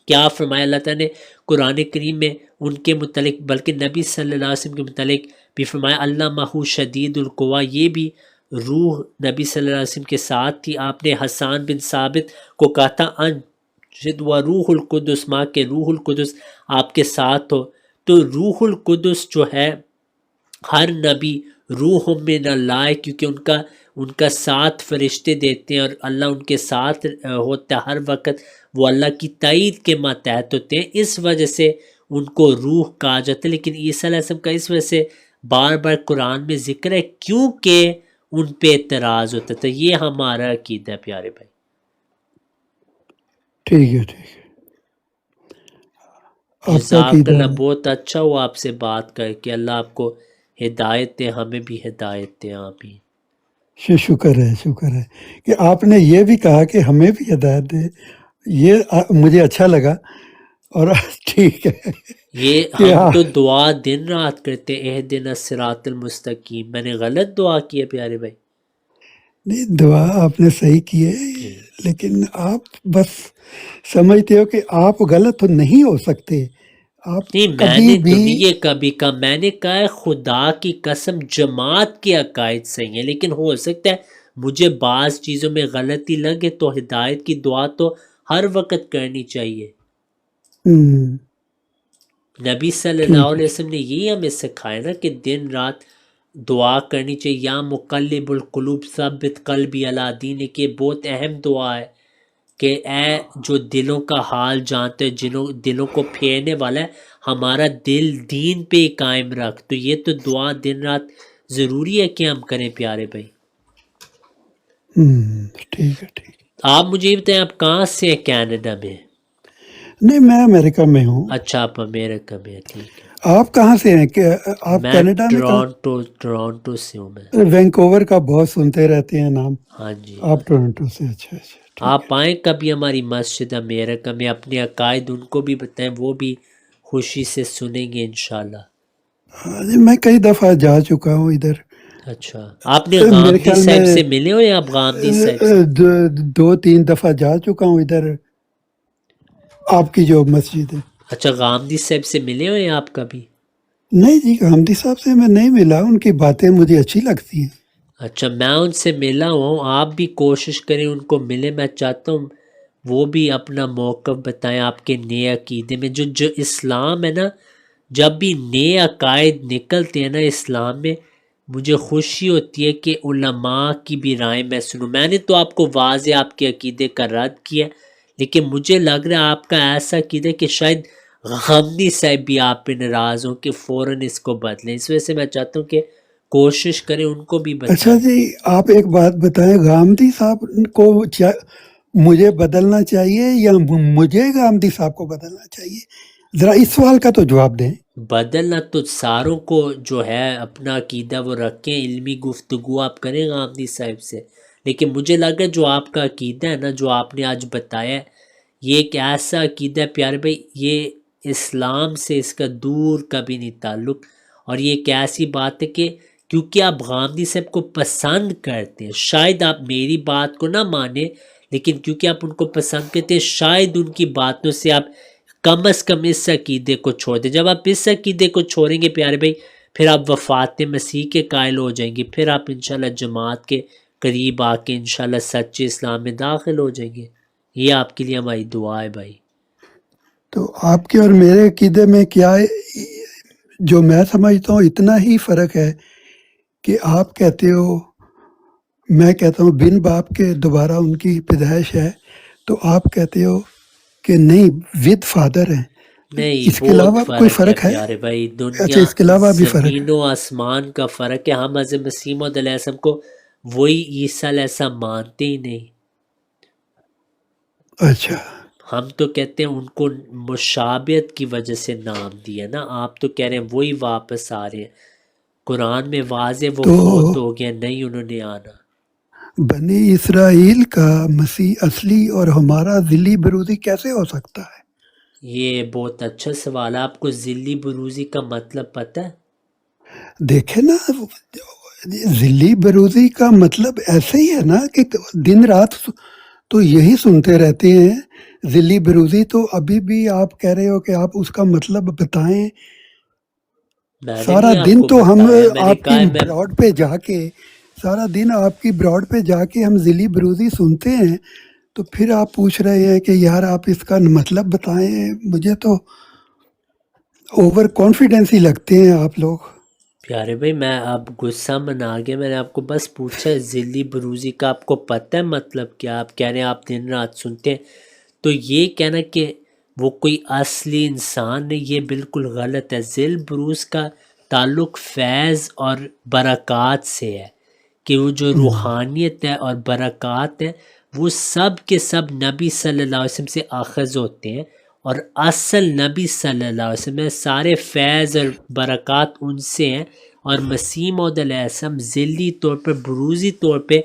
کیا فرمایا؟ اللہ تعالیٰ نے قرآن کریم میں ان کے متعلق، بلکہ نبی صلی اللہ علیہ وسلم کے متعلق بھی فرمایا علمہ شدید القویٰ. یہ بھی روح نبی صلی اللہ علیہ وسلم کے ساتھ تھی. آپ نے حسان بن ثابت کو کہا تھا انشد و روح القدس، ماں کے روح القدس آپ کے ساتھ ہو. تو روح القدس جو ہے ہر نبی روح من اللہ ہے، کیونکہ ان کا ساتھ فرشتے دیتے ہیں اور اللہ ان کے ساتھ ہوتا ہے ہر وقت. وہ اللہ کی تائید کے ماتحت ہوتے ہیں، اس وجہ سے ان کو روح کہا جاتا ہے. لیکن عیسیٰ علیہ السلام کا اس وجہ سے بار بار قرآن میں ذکر ہے کیونکہ ان پہ اعتراض ہوتا تھا. یہ ہمارا عقیدہ ہے پیارے بھائی. ٹھیک ہے، ٹھیک ہے. آپ کا جزاک عقیدہ اللہ، بہت اچھا ہوا آپ سے بات کر کے. اللہ آپ کو ہدایت دے، ہمیں بھی ہدایت دے. آمین. شکر ہے کہ آپ نے یہ بھی کہا کہ ہمیں بھی ہدایت دے. یہ مجھے اچھا لگا. اور ٹھیک ہے یہ کہ ہم تو دعا دن رات کرتے اہدنا الصراط المستقیم. میں نے غلط دعا کی ہے پیارے بھائی؟ نہیں، دعا آپ نے صحیح کی ہے، لیکن آپ بس سمجھتے ہو کہ آپ غلط تو نہیں ہو سکتے. آپ نہیں، میں کبھی نے تو بھی نہیں یہ کبھی کہا. میں نے کہا ہے خدا کی قسم جماعت کے عقائد صحیح ہیں، لیکن ہو سکتا ہے مجھے بعض چیزوں میں غلطی لگے، تو ہدایت کی دعا تو ہر وقت کرنی چاہیے. ہم، نبی صلی ٹھیک اللہ ہے. علیہ وسلم نے یہی ہمیں سکھایا نا کہ دن رات دعا کرنی چاہیے. یا مقلب القلوب ثبت قلبی علی دینک. یہ بہت اہم دعا ہے کہ اے جو دلوں کا حال جانتے دلوں کو پھیرنے والا ہے، ہمارا دل دین پہ ہی قائم رکھ. تو یہ تو دعا دن رات ضروری ہے کہ ہم کریں پیارے بھائی. ٹھیک ہے، ٹھیک ہے. آپ مجھے یہ بتائیں آپ کہاں سے ہیں کینیڈا میں؟ نہیں، میں امریکہ میں ہوں. اچھا، آپ امریکہ میں ہیں، ٹھیک ہے. آپ کہاں سے ہیں؟ کہ آپ میں کینیڈا میں کہاں؟ ٹورانٹو سے ہوں میں. وینکوور کا بہت سنتے رہتے ہیں نام. ہاں جی. آپ ٹورنٹو سے؟ اچھا اچھا، ٹھیک. آپ آئیں کبھی ہماری مسجد امریکہ میں، اپنے عقائد ان کو بھی بتائیں، وہ بھی خوشی سے سنیں گے انشاءاللہ. ہاں جی، میں کئی دفعہ جا چکا ہوں ادھر. اچھا، آپ نے میرے غامدی خیال صاحب میں سے ملے ہو یا آپ غامدی صاحب سے؟ 2-3 دفعہ جا چکا ہوں ادھر، آپ کی جو مسجد ہے. اچھا، غامدی صاحب سے ملے ہو یا آپ کبھی؟ نہیں جی، حمدی صاحب سے میں نہیں ملا. ان کی باتیں مجھے اچھی لگتی ہیں. اچھا، میں ان سے ملا ہوں. آپ بھی کوشش کریں ان کو ملے. میں چاہتا ہوں وہ بھی اپنا موقف بتائیں آپ کے نئے عقیدے میں. جو اسلام ہے نا، جب بھی نئے عقائد نکلتے ہیں نا اسلام میں، مجھے خوشی ہوتی ہے کہ علماء کی بھی رائے میں سنوں. میں نے تو آپ کو واضح آپ کے عقیدے کا رد کیا، لیکن مجھے لگ رہا ہے آپ کا ایسا عقیدہ کہ شاید غامدی صاحب بھی آپ پہ ناراض ہوں کہ فوراً اس کو بدلیں. اس وجہ سے میں چاہتا ہوں کہ کوشش کریں ان کو بھی اچھا بتائیں. جی، آپ ایک بات بتائیں، غامدی صاحب کو مجھے بدلنا چاہیے یا مجھے غامدی صاحب کو بدلنا چاہیے؟ ذرا اس سوال کا تو جواب دیں. بدلنا تو ساروں کو جو ہے اپنا عقیدہ وہ رکھیں، علمی گفتگو آپ کریں غامدی صاحب سے. لیکن مجھے لگا جو آپ کا عقیدہ ہے نا، جو آپ نے آج بتایا ہے، یہ ایک ایسا عقیدہ ہے پیارے بھائی، یہ اسلام سے اس کا دور کبھی نہیں تعلق. اور یہ ایک ایسی بات ہے کہ کیونکہ آپ غامدی صاحب کو پسند کرتے ہیں، شاید آپ میری بات کو نہ مانیں، لیکن کیونکہ آپ ان کو پسند کرتے ہیں، شاید ان کی باتوں سے آپ کم از کم اس عقیدے کو چھوڑ دیں. جب آپ اس عقیدے کو چھوڑیں گے پیارے بھائی، پھر آپ وفات مسیح کے قائل ہو جائیں گے. پھر آپ انشاءاللہ جماعت کے قریب آ کے انشاءاللہ سچے اسلام میں داخل ہو جائیں گے. یہ آپ کے لیے ہماری دعا ہے بھائی. تو آپ کے اور میرے عقیدے میں کیا ہے؟ جو میں سمجھتا ہوں اتنا ہی فرق ہے کہ آپ کہتے ہو، میں کہتا ہوں بن باپ کے دوبارہ ان کی پیدائش ہے، تو آپ کہتے ہو کہ نہیں ود فادر ہیں. نہیں، اس کے بہت علاوہ کوئی فرق ہے؟ پیارے بھائی. اچھا، دنیا اس کے علاوہ بھی فرق زمین و آسمان کا فرق ہے. ہم حضرت مسیح موعود علیہ السلام کو وہی عیسیٰ علیہ السلام مانتے ہی نہیں. اچھا، ہم تو کہتے ہیں ان کو مشابہت کی وجہ سے نام دیا نا. آپ تو کہہ رہے ہیں وہی واپس آ رہے ہیں. قرآن میں واضح وہ تو فوت ہو گیا، نہیں انہوں نے آنا. بنی اسرائیل کا مسیح اصلی اور ہمارا ذلی بروزی کیسے ہو سکتا ہے؟ یہ بہت اچھا سوال ہے. آپ کو ذلی بروزی کا مطلب پتہ ہے؟ دیکھیں نا، ذلی بروزی کا مطلب ایسے ہی ہے نا کہ دن رات تو یہی سنتے رہتے ہیں. ذلی بروزی تو ابھی بھی آپ کہہ رہے ہو کہ آپ اس کا مطلب بتائیں. میں نے سارا نہیں آپ دن کو تو ہم بتایا، میں نے آپ کہا کی ہے میں براڈ پہ جا کے سارا دن آپ کی براڈ پہ جا کے ہم ذلی بروزی سنتے ہیں، تو پھر آپ پوچھ رہے ہیں کہ یار آپ اس کا مطلب بتائیں. مجھے تو اوور کانفیڈینس ہی لگتے ہیں آپ لوگ. پیارے بھائی، میں اب غصہ منا گیا. میں نے آپ کو بس پوچھا ہے ذلی بروزی کا آپ کو پتہ ہے مطلب کیا؟ آپ کہہ رہے ہیں آپ دن رات سنتے ہیں. تو یہ کہنا کہ وہ کوئی اصلی انسان نہیں، یہ بالکل غلط ہے. ذل بروز کا تعلق فیض اور برکات سے ہے، کہ وہ جو روحانیت ہے اور برکات ہے وہ سب کے سب نبی صلی اللہ علیہ وسلم سے اخذ ہوتے ہیں، اور اصل نبی صلی اللہ علیہ وسلم میں سارے فیض اور برکات ان سے ہیں. اور مسیح موعود علیہ السلام ذلی طور پر، بروزی طور پہ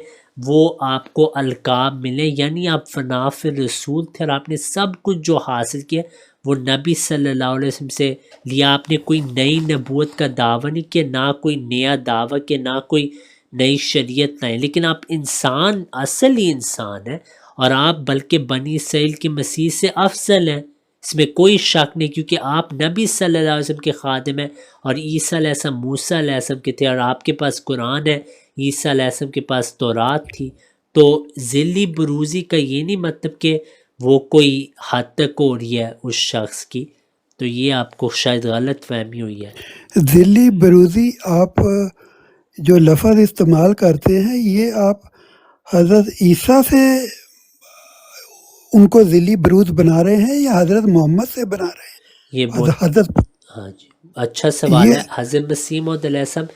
وہ آپ کو القاب ملے، یعنی آپ فناف رسول تھے، اور آپ نے سب کچھ جو حاصل کیا وہ نبی صلی اللہ علیہ وسلم سے لیا. آپ نے کوئی نئی نبوت کا دعویٰ نہیں کیا، نہ کوئی نیا دعویٰ کیا، نہ کوئی نئی شریعت لائیں. لیکن آپ انسان، اصل ہی انسان ہیں، اور آپ بلکہ بنی اسرائیل کے مسیح سے افضل ہیں، اس میں کوئی شک نہیں، کیونکہ آپ نبی صلی اللہ علیہ وسلم کے خادم ہیں، اور عیسیٰ علیہ السلام موسیٰ علیہ السلام کے تھے، اور آپ کے پاس قرآن ہے، عیسیٰ علیہ السلام کے پاس تورات تھی. تو ذلی بروزی کا یہ نہیں مطلب کہ وہ کوئی حد تک ہو رہی ہے اس شخص کی. تو یہ آپ کو شاید غلط فہمی ہوئی ہے. ذلی بروزی آپ جو لفظ استعمال کرتے ہیں، یہ آپ حضرت عیسیٰ سے ان کو ذلی بروز بنا رہے ہیں یا حضرت محمد سے بنا رہے ہیں؟ یہ بہت حضرت ہاں جی اچھا سوال یہ ہے. حضرت مسیح موعود علیہ السلام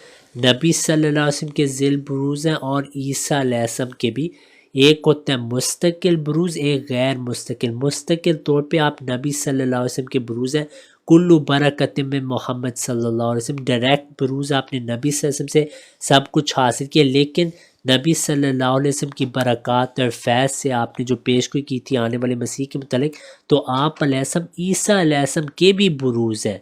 نبی صلی اللہ علیہ وسلم کے ذل بروز ہیں، اور عیسیٰ علیہ السلام کے بھی. ایک ہوتا ہے مستقل بروز، ایک غیر مستقل. مستقل طور پہ آپ نبی صلی اللہ علیہ وسلم کے بروز ہیں. کلو برکت میں محمد صلی اللہ علیہ وسلم، ڈائریکٹ بروز آپ نے نبی صلی اللہ علیہ وسلم سے سب کچھ حاصل کیا. لیکن نبی صلی اللہ علیہ وسلم کی برکات اور فیض سے آپ نے جو پیشگوئی کی تھی آنے والے مسیح کے متعلق، تو آپ علیہ السلام عیسیٰ علیہ السلام کے بھی بروز ہیں.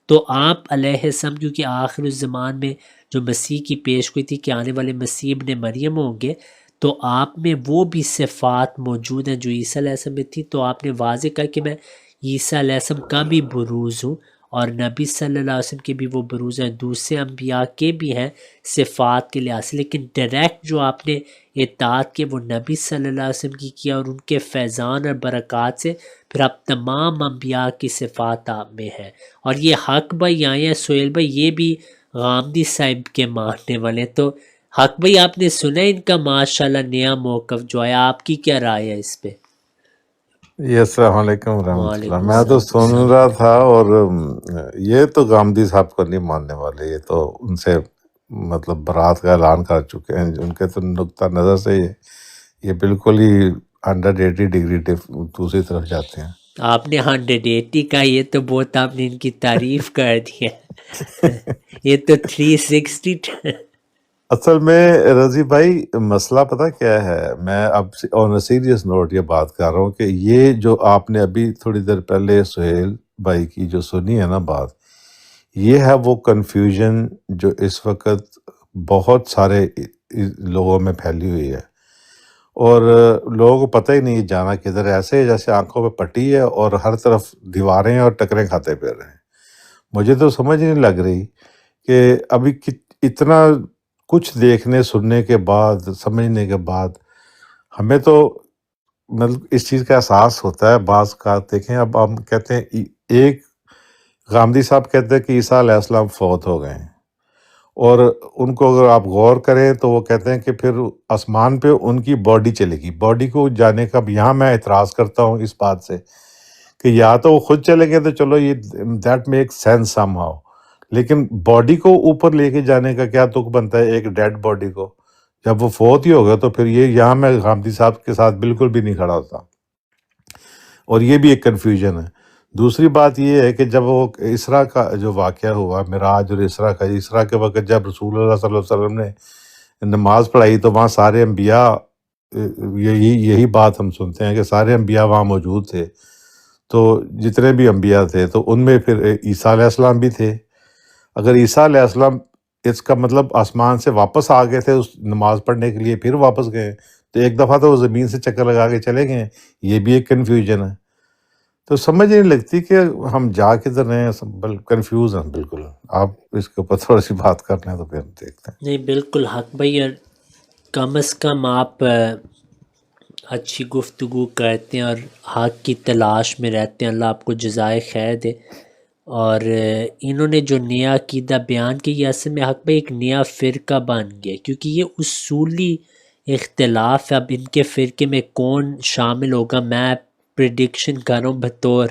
تو آپ علیہ السلام کیونکہ آخر الزمان میں جو مسیح کی پیشگوئی تھی کہ آنے والے مسیح ابن مریم ہوں گے، تو آپ میں وہ بھی صفات موجود ہیں جو عیسیٰ علیہ السلام میں تھی. تو آپ نے واضح کہا کہ میں عیسیٰ علیہ السلام کا بھی بروز ہوں، اور نبی صلی اللہ علیہ وسلم کے بھی وہ بروز ہیں، دوسرے انبیاء کے بھی ہیں صفات کے لحاظ سے. لیکن ڈائریکٹ جو آپ نے اطاعت کے وہ نبی صلی اللہ علیہ وسلم کی کیا، اور ان کے فیضان اور برکات سے پھر آپ تمام انبیاء کی صفات آپ میں ہے. اور یہ حق بھائی آئے ہیں، سہیل بھائی یہ بھی غامدی صاحب کے ماننے والے. تو حق بھائی آپ نے سنا ان کا ماشاءاللہ نیا موقف جو ہے، آپ کی کیا رائے ہے اس پہ؟ جی السلام علیکم ورحمۃ اللہ. وعلیکم میں تو السلام. سن رہا تھا، اور یہ تو گامدی صاحب کو نہیں ماننے والے، یہ تو ان سے مطلب برات کا اعلان کر چکے ہیں. ان کے تو نقطہ نظر سے یہ بالکل ہی 180 ڈگری دوسری طرف جاتے ہیں. آپ نے 180 کا، یہ تو بہت آپ نے ان کی تعریف کر دی ہے. یہ تو 360. اصل میں رضی بھائی مسئلہ پتہ کیا ہے، میں اب آن اے سیریس نوٹ یہ بات کر رہا ہوں کہ یہ جو آپ نے ابھی تھوڑی دیر پہلے سہیل بھائی کی جو سنی ہے نا بات، یہ ہے وہ کنفیوژن جو اس وقت بہت سارے لوگوں میں پھیلی ہوئی ہے، اور لوگوں کو پتہ ہی نہیں جانا کدھر ہے. ایسے جیسے آنکھوں پہ پٹی ہے اور ہر طرف دیواریں اور ٹکریں کھاتے پھر رہے ہیں. مجھے تو سمجھ نہیں لگ رہی کہ ابھی اتنا کچھ دیکھنے سننے کے بعد، سمجھنے کے بعد ہمیں تو مطلب اس چیز کا احساس ہوتا ہے. بعض کا دیکھیں، اب ہم کہتے ہیں، ایک غامدی صاحب کہتے ہیں کہ عیسیٰ علیہ السلام فوت ہو گئے ہیں، اور ان کو اگر آپ غور کریں تو وہ کہتے ہیں کہ پھر آسمان پہ ان کی باڈی چلے گی. باڈی کو جانے کا یہاں میں اعتراض کرتا ہوں اس بات سے کہ یا تو وہ خود چلے گئے تو چلو یہ that make sense some how, لیکن باڈی کو اوپر لے کے جانے کا کیا تک بنتا ہے ایک ڈیڈ باڈی کو؟ جب وہ فوت ہی ہو گیا تو پھر یہ یہاں میں غامدی صاحب کے ساتھ بالکل بھی نہیں کھڑا ہوتا، اور یہ بھی ایک کنفیوژن ہے. دوسری بات یہ ہے کہ جب وہ اسراء کا جو واقعہ ہوا، معراج اور اسراء کے وقت جب رسول اللہ صلی اللہ علیہ وسلم نے نماز پڑھائی تو وہاں سارے انبیاء، یہی بات ہم سنتے ہیں کہ سارے انبیاء وہاں موجود تھے. تو جتنے بھی انبیاء تھے تو ان میں پھر عیسیٰ علیہ السلام بھی تھے. اگر عیسیٰ علیہ السلام اس کا مطلب آسمان سے واپس آ گئے تھے اس نماز پڑھنے کے لیے پھر واپس گئے، تو ایک دفعہ تو وہ زمین سے چکر لگا کے چلے گئے. یہ بھی ایک کنفیوژن ہے. تو سمجھ نہیں لگتی کہ ہم جا کدھر رہے ہیں، کنفیوز ہیں بالکل. آپ اس کے اوپر تھوڑی سی بات کر لیں تو پھر دیکھتے ہیں. نہیں بالکل حق بھائی، اور کم از کم آپ اچھی گفتگو کرتے ہیں اور حق کی تلاش میں رہتے ہیں، اللہ آپ کو جزائے خیر دے. اور انہوں نے جو نیا عقیدہ بیان کیا یہ اصل میں حق بھائی ایک نیا فرقہ بن گیا، کیونکہ یہ اصولی اختلاف ہے. اب ان کے فرقے میں کون شامل ہوگا، میں پریڈکشن کر رہا ہوں بطور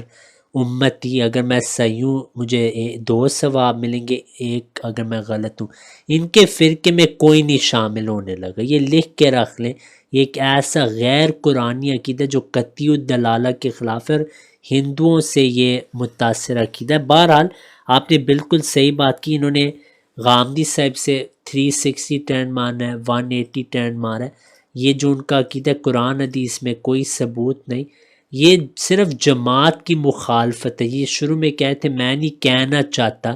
امتی، اگر میں صحیح ہوں مجھے 2 ثواب ملیں گے، ایک اگر میں غلط ہوں. ان کے فرقے میں کوئی نہیں شامل ہونے لگا، یہ لکھ کے رکھ لیں. یہ ایک ایسا غیر قرآنی عقیدہ جو قطعی الدلالہ کے خلاف ہے، اور ہندوؤں سے یہ متاثر عقیدہ ہے. بہرحال آپ نے بالکل صحیح بات کی. انہوں نے غامدی صاحب سے 360 ٹرن مارنا ہے، 180 ٹرن مارا ہے. یہ جو ان کا عقیدہ قرآن حدیث میں کوئی ثبوت نہیں، یہ صرف جماعت کی مخالفت ہے. یہ شروع میں کہتے تھے میں نہیں کہنا چاہتا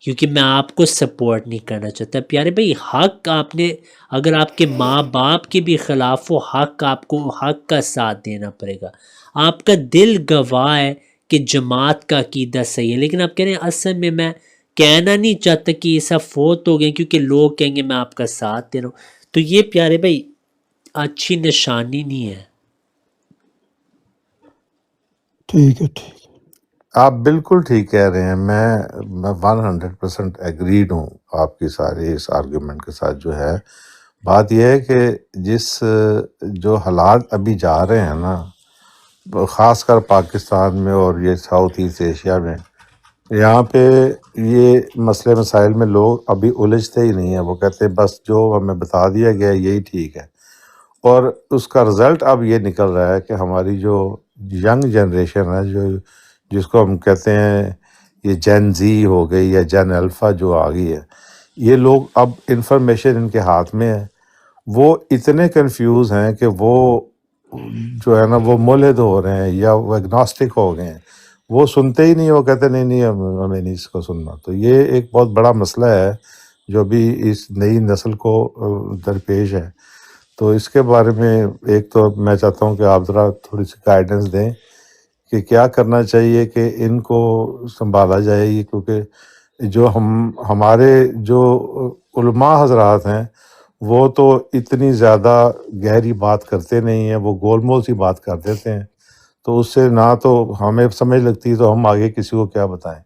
کیونکہ میں آپ کو سپورٹ نہیں کرنا چاہتا. پیارے بھائی حق آپ نے، اگر آپ کے ماں باپ کے بھی خلاف ہو، حق آپ کو حق کا ساتھ دینا پڑے گا. آپ کا دل گواہ ہے کہ جماعت کا عقیدہ صحیح ہے، لیکن آپ کہہ رہے ہیں اصل میں کہنا نہیں چاہتا کہ یہ سب فوت ہو گئے کیونکہ لوگ کہیں گے میں آپ کا ساتھ دے رہا ہوں. تو یہ پیارے بھائی اچھی نشانی نہیں ہے. ٹھیک ہے. آپ بالکل ٹھیک کہہ رہے ہیں. میں 100% ایگریڈ ہوں آپ کی ساری اس آرگیومنٹ کے ساتھ. جو ہے بات یہ ہے کہ جو حالات ابھی جا رہے ہیں نا، خاص کر پاکستان میں اور یہ ساؤتھ ایسٹ ایشیا میں، یہاں پہ یہ مسئلے مسائل میں لوگ ابھی الجھتے ہی نہیں ہیں. وہ کہتے ہیں بس جو ہمیں بتا دیا گیا یہی ٹھیک ہے. اور اس کا رزلٹ اب یہ نکل رہا ہے کہ ہماری جو ینگ جنریشن ہے، جس کو ہم کہتے ہیں یہ جین زی ہو گئی یا جین الفا جو آ گئی ہے، یہ لوگ اب انفارمیشن ان کے ہاتھ میں ہے. وہ اتنے کنفیوز ہیں کہ وہ جو ہے نا وہ ملحد ہو رہے ہیں یا وہ اگنوسٹک ہو گئے ہیں. وہ سنتے ہی نہیں، وہ کہتے نہیں ہمیں نہیں اس کو سننا. تو یہ ایک بہت بڑا مسئلہ ہے جو بھی اس نئی نسل کو درپیش ہے. تو اس کے بارے میں ایک تو میں چاہتا ہوں کہ آپ ذرا تھوڑی سی گائیڈنس دیں کہ کیا کرنا چاہیے کہ ان کو سنبھالا جائے. کیونکہ جو ہمارے جو علماء حضرات ہیں وہ تو اتنی زیادہ گہری بات کرتے نہیں ہیں، وہ گول مول سی بات کر دیتے ہیں. تو اس سے نہ تو ہمیں سمجھ لگتی تو ہم آگے کسی کو کیا بتائیں.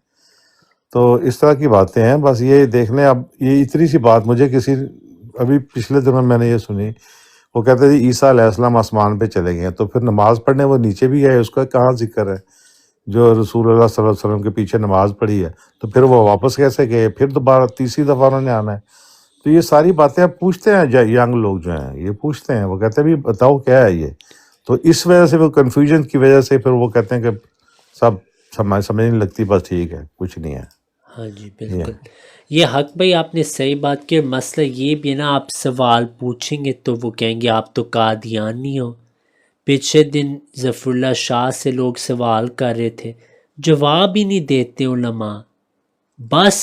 تو اس طرح کی باتیں ہیں. بس یہ دیکھ لیں. اب یہ اتنی سی بات مجھے ابھی پچھلے دنوں میں نے یہ سنی، وہ کہتے تھے عیسیٰ علیہ السلام آسمان پہ چلے گئے، تو پھر نماز پڑھنے وہ نیچے بھی گئے، اس کا کہاں ذکر ہے؟ جو رسول اللہ صلی اللہ علیہ وسلم کے پیچھے نماز پڑھی ہے تو پھر وہ واپس کیسے گئے؟ پھر دوبارہ تیسری دفعہ انہوں نے آنا ہے. تو یہ ساری باتیں آپ پوچھتے ہیں، ینگ لوگ جو ہیں یہ پوچھتے ہیں، وہ کہتے ہیں بھی بتاؤ کیا ہے یہ. تو اس وجہ سے وہ کنفیوژن کی وجہ سے پھر وہ کہتے ہیں کہ سب سمجھ نہیں لگتی، بس ٹھیک ہے کچھ نہیں ہے. ہاں جی بالکل. یہ حق بھائی آپ نے صحیح بات کی. مسئلہ یہ بھی ہے نا، آپ سوال پوچھیں گے تو وہ کہیں گے آپ تو قادیانی ہو. پچھلے دن ظفر اللہ شاہ سے لوگ سوال کر رہے تھے، جواب ہی نہیں دیتے علماء، بس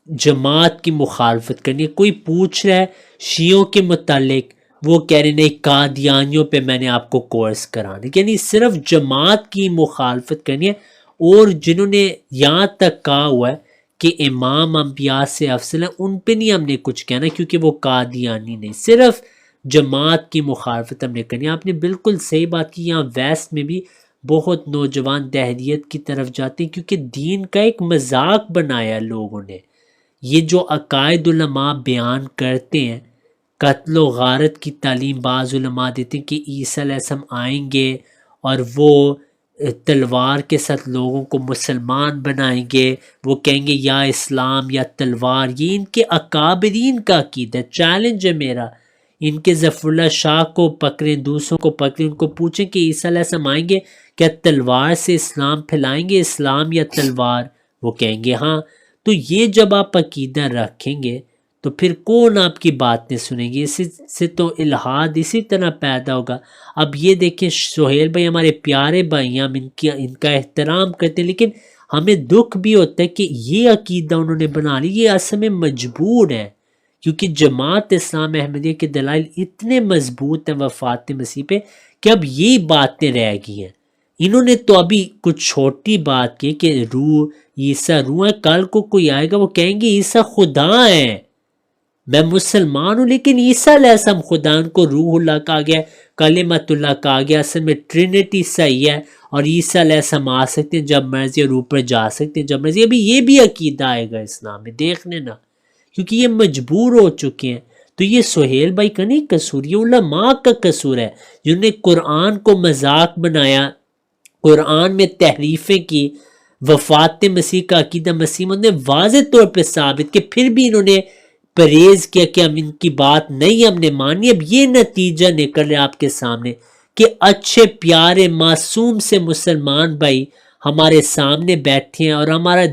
جماعت کی مخالفت کرنی ہے. کوئی پوچھ رہا ہے شیعوں کے متعلق، وہ کہہ رہے نہیں قادیانیوں پہ میں نے آپ کو کورس کرانا. یعنی صرف جماعت کی مخالفت کرنی ہے. اور جنہوں نے یہاں تک کہا ہوا ہے کہ امام انبیاء سے افضل ہیں، ان پہ نہیں ہم نے کچھ کہنا کیونکہ وہ قادیانی نہیں، صرف جماعت کی مخالفت ہم نے کرنی ہے. آپ نے بالکل صحیح بات کی. یہاں ویسٹ میں بھی بہت نوجوان دہریت کی طرف جاتے ہیں کیونکہ دین کا ایک مذاق بنایا لوگوں نے. یہ جو عقائد علماء بیان کرتے ہیں، قتل و غارت کی تعلیم بعض علماء دیتے ہیں کہ عیسیٰ علیہ السلام آئیں گے اور وہ تلوار کے ساتھ لوگوں کو مسلمان بنائیں گے، وہ کہیں گے یا اسلام یا تلوار. یہ ان کے اکابرین کا عقیدہ ہے. چیلنج ہے میرا، ان کے ظفر اللہ شاہ کو پکڑیں، دوسروں کو پکڑیں، ان کو پوچھیں کہ عیسیٰ علیہ السلام آئیں گے کیا تلوار سے اسلام پھیلائیں گے، اسلام یا تلوار؟ وہ کہیں گے ہاں. تو یہ جب آپ عقیدہ رکھیں گے تو پھر کون آپ کی باتیں سنیں گے؟ اس سے تو الحاد اسی طرح پیدا ہوگا. اب یہ دیکھیں سہیل بھائی ہمارے پیارے بھائی ہیں، ہم ان کا احترام کرتے ہیں، لیکن ہمیں دکھ بھی ہوتا ہے کہ یہ عقیدہ انہوں نے بنا لی. یہ اصل میں مجبور ہے، کیونکہ جماعت اسلام احمدیہ کے دلائل اتنے مضبوط ہیں وفات مسیح پہ کہ اب یہی باتیں رہ گئی ہیں. انہوں نے تو ابھی کچھ چھوٹی بات کی کہ روح عیسیٰ روح ہے، کل کو کوئی آئے گا وہ کہیں گے عیسیٰ خدا ہے. میں مسلمان ہوں لیکن عیسیٰ علیہ السلام خدا، ان کو روح اللہ کہا گیا، کلمت اللہ کہا گیا. اصل میں ٹرینٹی صحیح ہے، اور عیسیٰ علیہ السلام آ سکتے ہیں جب مرضی اور اوپر جا سکتے ہیں جب مرضی. ابھی یہ بھی عقیدہ آئے گا اسلام میں، دیکھنے نا، کیونکہ یہ مجبور ہو چکے ہیں. تو یہ سہیل بھائی کا نہیں قصور، یہ علماء کا قصور ہے جنہوں نے قرآن کو مذاق بنایا، قرآن میں تحریفیں کی. وفات مسیح کا عقیدہ مسیح نے واضح طور پہ ثابت کہ پھر بھی انہوں نے پرہیز کیا کہ ہم ان کی بات نہیں ہم نے مانی. اب یہ نتیجہ نکل رہا ہے آپ کے سامنے کہ اچھے پیارے معصوم سے مسلمان بھائی ہمارے سامنے بیٹھے ہیں، اور ہمارا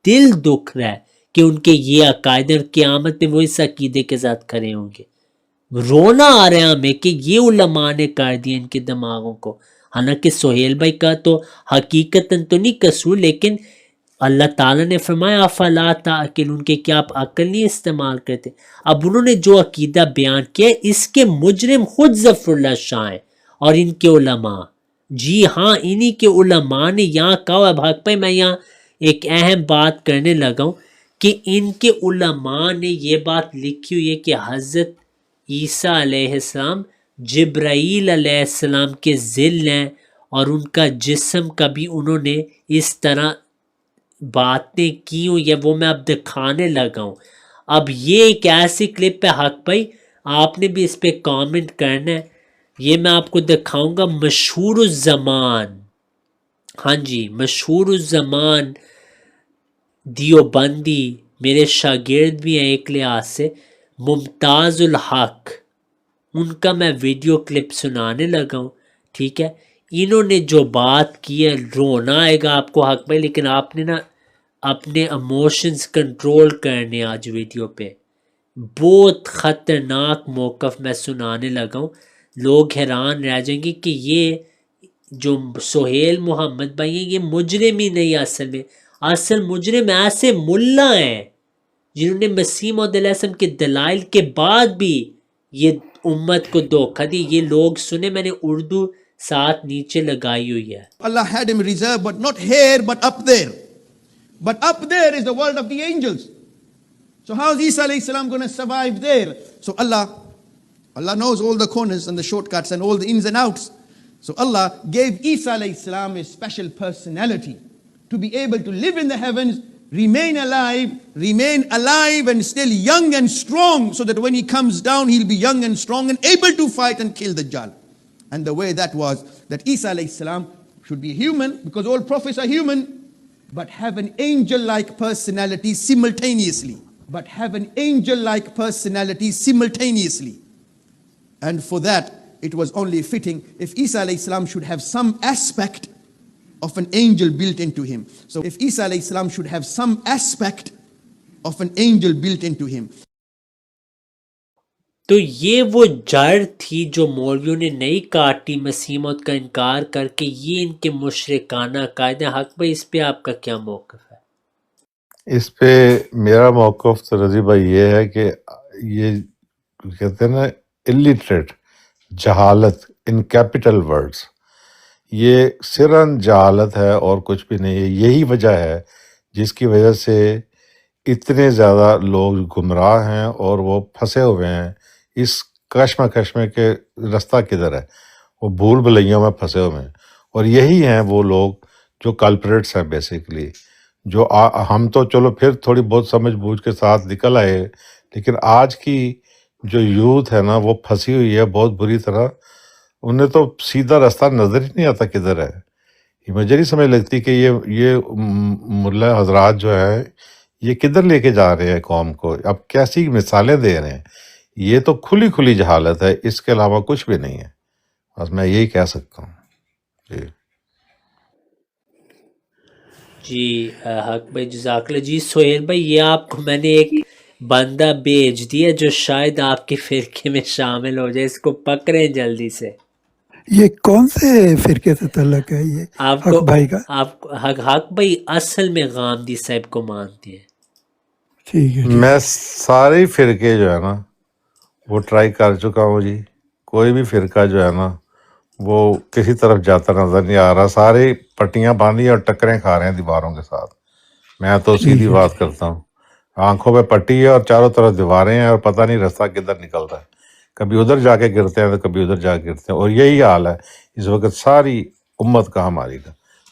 دل دکھ رہا ہے کہ ان کے یہ عقائد اور قیامت میں وہ اس عقیدے کے ساتھ کھڑے ہوں گے. رونا آ رہا ہے ہمیں کہ یہ علماء نے کر دیا ان کے دماغوں کو. حالانکہ سہیل بھائی کا تو حقیقتاً تو نہیں قصور، لیکن اللہ تعالیٰ نے فرمایا افلا تعقلون، کہ کیا آپ عقل نہیں استعمال کرتے. اب انہوں نے جو عقیدہ بیان کیا اس کے مجرم خود ظفر اللہ شاہ ہیں اور ان کے علماء. جی ہاں، انہی کے علماء نے یہاں کہا. اب حق پہ میں یہاں ایک اہم بات کرنے لگا ہوں کہ ان کے علماء نے یہ بات لکھی ہوئی ہے کہ حضرت عیسیٰ علیہ السلام جبرائیل علیہ السلام کے ذل ہیں، اور ان کا جسم کبھی انہوں نے اس طرح باتیں کی ہوں، یا وہ میں اب دکھانے لگا ہوں. اب یہ ایک ایسی کلپ ہے حق بھائی، آپ نے بھی اس پہ کامنٹ کرنا ہے. یہ میں آپ کو دکھاؤں گا. مشہور الزمان، ہاں جی، مشہور الزمان دیوبندی، میرے شاگرد بھی ہیں ایک لحاظ سے، ممتاز الحق، ان کا میں ویڈیو کلپ سنانے لگا ہوں. ٹھیک ہے، انہوں نے جو بات کی ہے، رونا آئے گا آپ کو حق بھائی، لیکن آپ نے نا اپنے ایموشنز کنٹرول کرنے. آج ویڈیو پہ بہت خطرناک موقف میں سنانے لگا ہوں. لوگ حیران رہ جائیں گے کہ یہ جو سہیل محمد بھائی ہیں یہ مجرم ہی نہیں، اصل مجرم ایسے ملا ہیں جنہوں نے مسیح موعود علیہ السلام کے دلائل کے بعد بھی یہ امت کو دھوکہ دی. یہ لوگ سنے، میں نے اردو ساتھ نیچے لگائی ہوئی ہے. Allah had him reserved, but not here, but up there. But up there is the world of the angels. So how is Isa alayhi salam going to survive there? So Allah knows all the corners and the shortcuts and all the ins and outs. So Allah gave Isa alayhi salam a special personality to be able to live in the heavens, remain alive and still young and strong, so that when he comes down, he'll be young and strong and able to fight and kill Dajjal. And the way that was, that Isa alayhi salam should be human, because all prophets are human, but have an angel-like personality simultaneously. And for that, it was only fitting if Isa alayhi salam should have some aspect of an angel built into him. So if Isa alayhi salam should have some aspect of an angel built into him. تو یہ وہ جڑ تھی جو مولویوں نے نہیں کاٹی مسیح موت کا انکار کر کے. یہ ان کے مشرکانہ عقائد ہیں. حق بھائی اس پہ آپ کا کیا موقف ہے؟ اس پہ میرا موقف تو رضی بھائی یہ ہے کہ یہ کہتے ہیں نا الٹریٹ، جہالت ان کیپٹل ورڈز، یہ سرن جہالت ہے اور کچھ بھی نہیں ہے. یہی وجہ ہے جس کی وجہ سے اتنے زیادہ لوگ گمراہ ہیں اور وہ پھنسے ہوئے ہیں اس کشمکش میں کہ رستہ کدھر ہے. وہ بھول بھلیوں میں پھنسے ہوئے ہیں، اور یہی ہیں وہ لوگ جو کلپریٹس ہیں بیسیکلی. جو ہم تو چلو پھر تھوڑی بہت سمجھ بوجھ کے ساتھ نکل آئے، لیکن آج کی جو یوتھ ہے نا وہ پھنسی ہوئی ہے بہت بری طرح. انہیں تو سیدھا راستہ نظر ہی نہیں آتا کدھر ہے. مجھے نہیں سمجھ لگتی کہ یہ ملا حضرات جو ہے یہ کدھر لے کے جا رہے ہیں قوم کو، اب کیسی مثالیں دے رہے ہیں. یہ تو کھلی جہالت ہے، اس کے علاوہ کچھ بھی نہیں ہے. بس میں یہی کہہ سکتا ہوں. جی حق بھائی جزاک اللہ. جی سہیل بھائی، یہ آپ کو میں نے ایک بندہ بھیج دیا جو شاید آپ کے فرقے میں شامل ہو جائے، اس کو پکڑیں جلدی سے۔ یہ کون سے فرقے سے تعلق ہے یہ آپ حق کو بھائی کا؟ آپ حق بھائی اصل میں غامدی صاحب کو مانتے ہیں۔ ٹھیک ہے، میں سارے فرقے جو ہے نا وہ ٹرائی کر چکا ہوں جی، کوئی بھی فرقہ جو ہے نا وہ کسی طرف جاتا نظر نہیں آ رہا، سارے پٹیاں باندھی اور ٹکریں کھا رہے ہیں دیواروں کے ساتھ۔ میں تو سیدھی بات کرتا ہوں، آنکھوں پہ پٹی ہے اور چاروں طرف دیواریں ہیں اور پتہ نہیں راستہ کدھر نکل رہا ہے، کبھی ادھر جا کے گرتے ہیں تو کبھی ادھر جا کے گرتے ہیں، اور یہی حال ہے اس وقت ساری امت کا، ہماری کا۔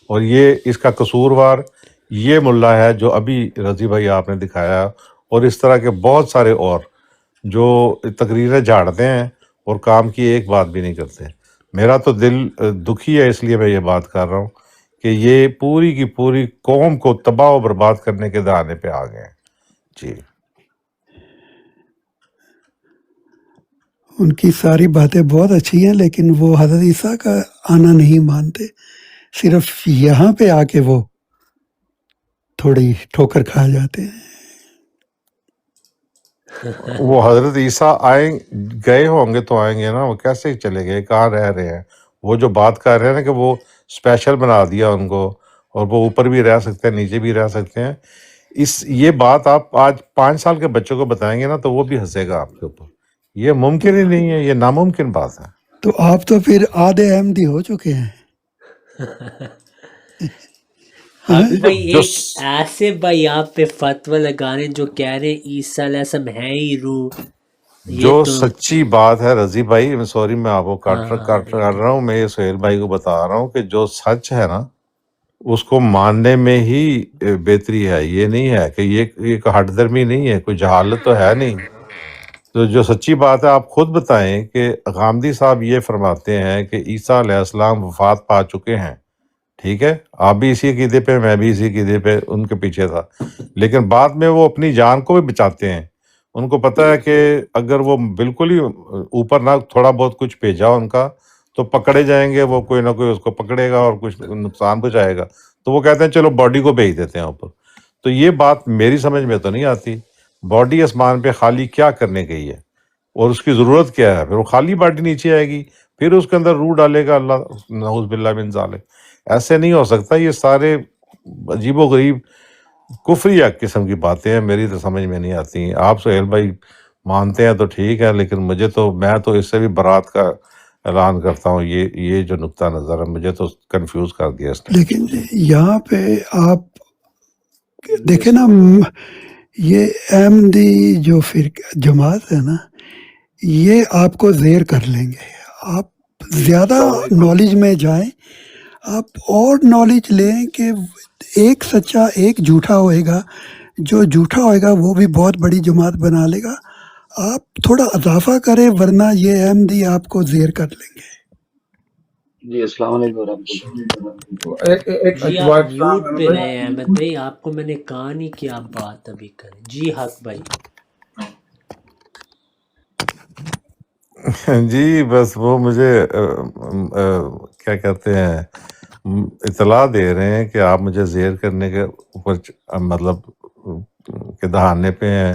اور یہ اس کا قصوروار یہ ملا ہے جو ابھی رضی بھائی آپ نے دکھایا، اور اس طرح کے بہت سارے اور جو تقریریں جھاڑتے ہیں اور کام کی ایک بات بھی نہیں کرتے۔ میرا تو دل دکھی ہے، اس لیے میں یہ بات کر رہا ہوں کہ یہ پوری کی پوری قوم کو تباہ و برباد کرنے کے دہانے پہ آ گئے ہیں جی۔ ان کی ساری باتیں بہت اچھی ہیں، لیکن وہ حضرت عیسیٰ کا آنا نہیں مانتے، صرف یہاں پہ آ کے وہ تھوڑی ٹھوکر کھا جاتے ہیں۔ وہ حضرت عیسیٰ آئیں گئے ہوں گے تو آئیں گے نا، وہ کیسے چلے گئے، کہاں رہ رہے ہیں؟ وہ جو بات کر رہے ہیں نا کہ وہ اسپیشل بنا دیا ان کو، اور وہ اوپر بھی رہ سکتے ہیں نیچے بھی رہ سکتے ہیں، یہ بات آپ آج 5 سال کے بچوں کو بتائیں گے نا تو وہ بھی ہنسے گا آپ کے اوپر۔ یہ ممکن ہی نہیں ہے، یہ ناممکن بات ہے۔ تو آپ تو پھر آدھے احمدی ہو چکے ہیں۔ حق بھائی جو ایک ایسے بھائی آپ پہ فتویٰ لگانے جو کہہ رہے ہیں عیسیٰ علیہ السلام ہے ہی روح، یہ جو تو سچی بات ہے رضی بھائی، سوری میں آپ کو کاٹ ہاں کر رہا ہوں، میں یہ سہیل بھائی کو بتا رہا ہوں کہ جو سچ ہے نا اس کو ماننے میں ہی بہتری ہے، یہ نہیں ہے کہ یہ ہٹ درمی نہیں ہے، کوئی جہالت تو ہے نہیں۔ تو جو سچی بات ہے آپ خود بتائیں کہ غامدی صاحب یہ فرماتے ہیں کہ عیسیٰ علیہ السلام وفات پا چکے ہیں، ٹھیک ہے، آپ بھی اسی عقیدے پہ، میں بھی اسی عقیدے پہ ان کے پیچھے تھا، لیکن بعد میں وہ اپنی جان کو بھی بچاتے ہیں۔ ان کو پتہ ہے کہ اگر وہ بالکل ہی اوپر نہ تھوڑا بہت کچھ بھیجا ان کا تو پکڑے جائیں گے، وہ کوئی نہ کوئی اس کو پکڑے گا اور کچھ نقصان پہنچائے گا، تو وہ کہتے ہیں چلو باڈی کو بھیج دیتے ہیں اوپر۔ تو یہ بات میری سمجھ میں تو نہیں آتی، باڈی آسمان پہ خالی کیا کرنے گئی ہے اور اس کی ضرورت کیا ہے؟ پھر وہ خالی باڈی نیچے آئے گی، پھر اس کے اندر روح ڈالے گا اللہ، نعوذ باللہ من ذالک۔ ایسے نہیں ہو سکتا، یہ سارے عجیب و غریب کفری قسم کی باتیں ہیں، میری تو سمجھ میں نہیں آتی۔ آپ سہیل بھائی مانتے ہیں تو ٹھیک ہے، لیکن میں تو اس سے بھی برات کا اعلان کرتا ہوں۔ یہ جو نقطہ نظر ہے مجھے تو کنفیوز کر دیا اس نے۔ لیکن یہاں پہ آپ دیکھیں نا، یہ احمدی جو فرقہ جماعت ہے نا، یہ آپ کو زیر کر لیں گے۔ آپ زیادہ نالج میں جائیں، آپ اور نالج لیں کہ ایک سچا ایک جھوٹا ہوئے گا، جو جھوٹا ہوئے گا وہ بھی بہت بڑی جماعت بنا لے گا۔ آپ تھوڑا اضافہ کریں، ورنہ یہ احمدی آپ کو زیر کر لیں گے۔ جی السلام علیکم ورحمۃ اللہ۔ جی آپ میوٹ پہ رہے احمد بھائی، آپ کو میں نے کہا نہیں کہ آپ بات ابھی کریں۔ جی حق بھائی۔ جی بس وہ مجھے کیا کہتے ہیں اطلاع دے رہے ہیں کہ آپ مجھے زیر کرنے کے اوپر مطلب کہ دہانے پہ ہیں،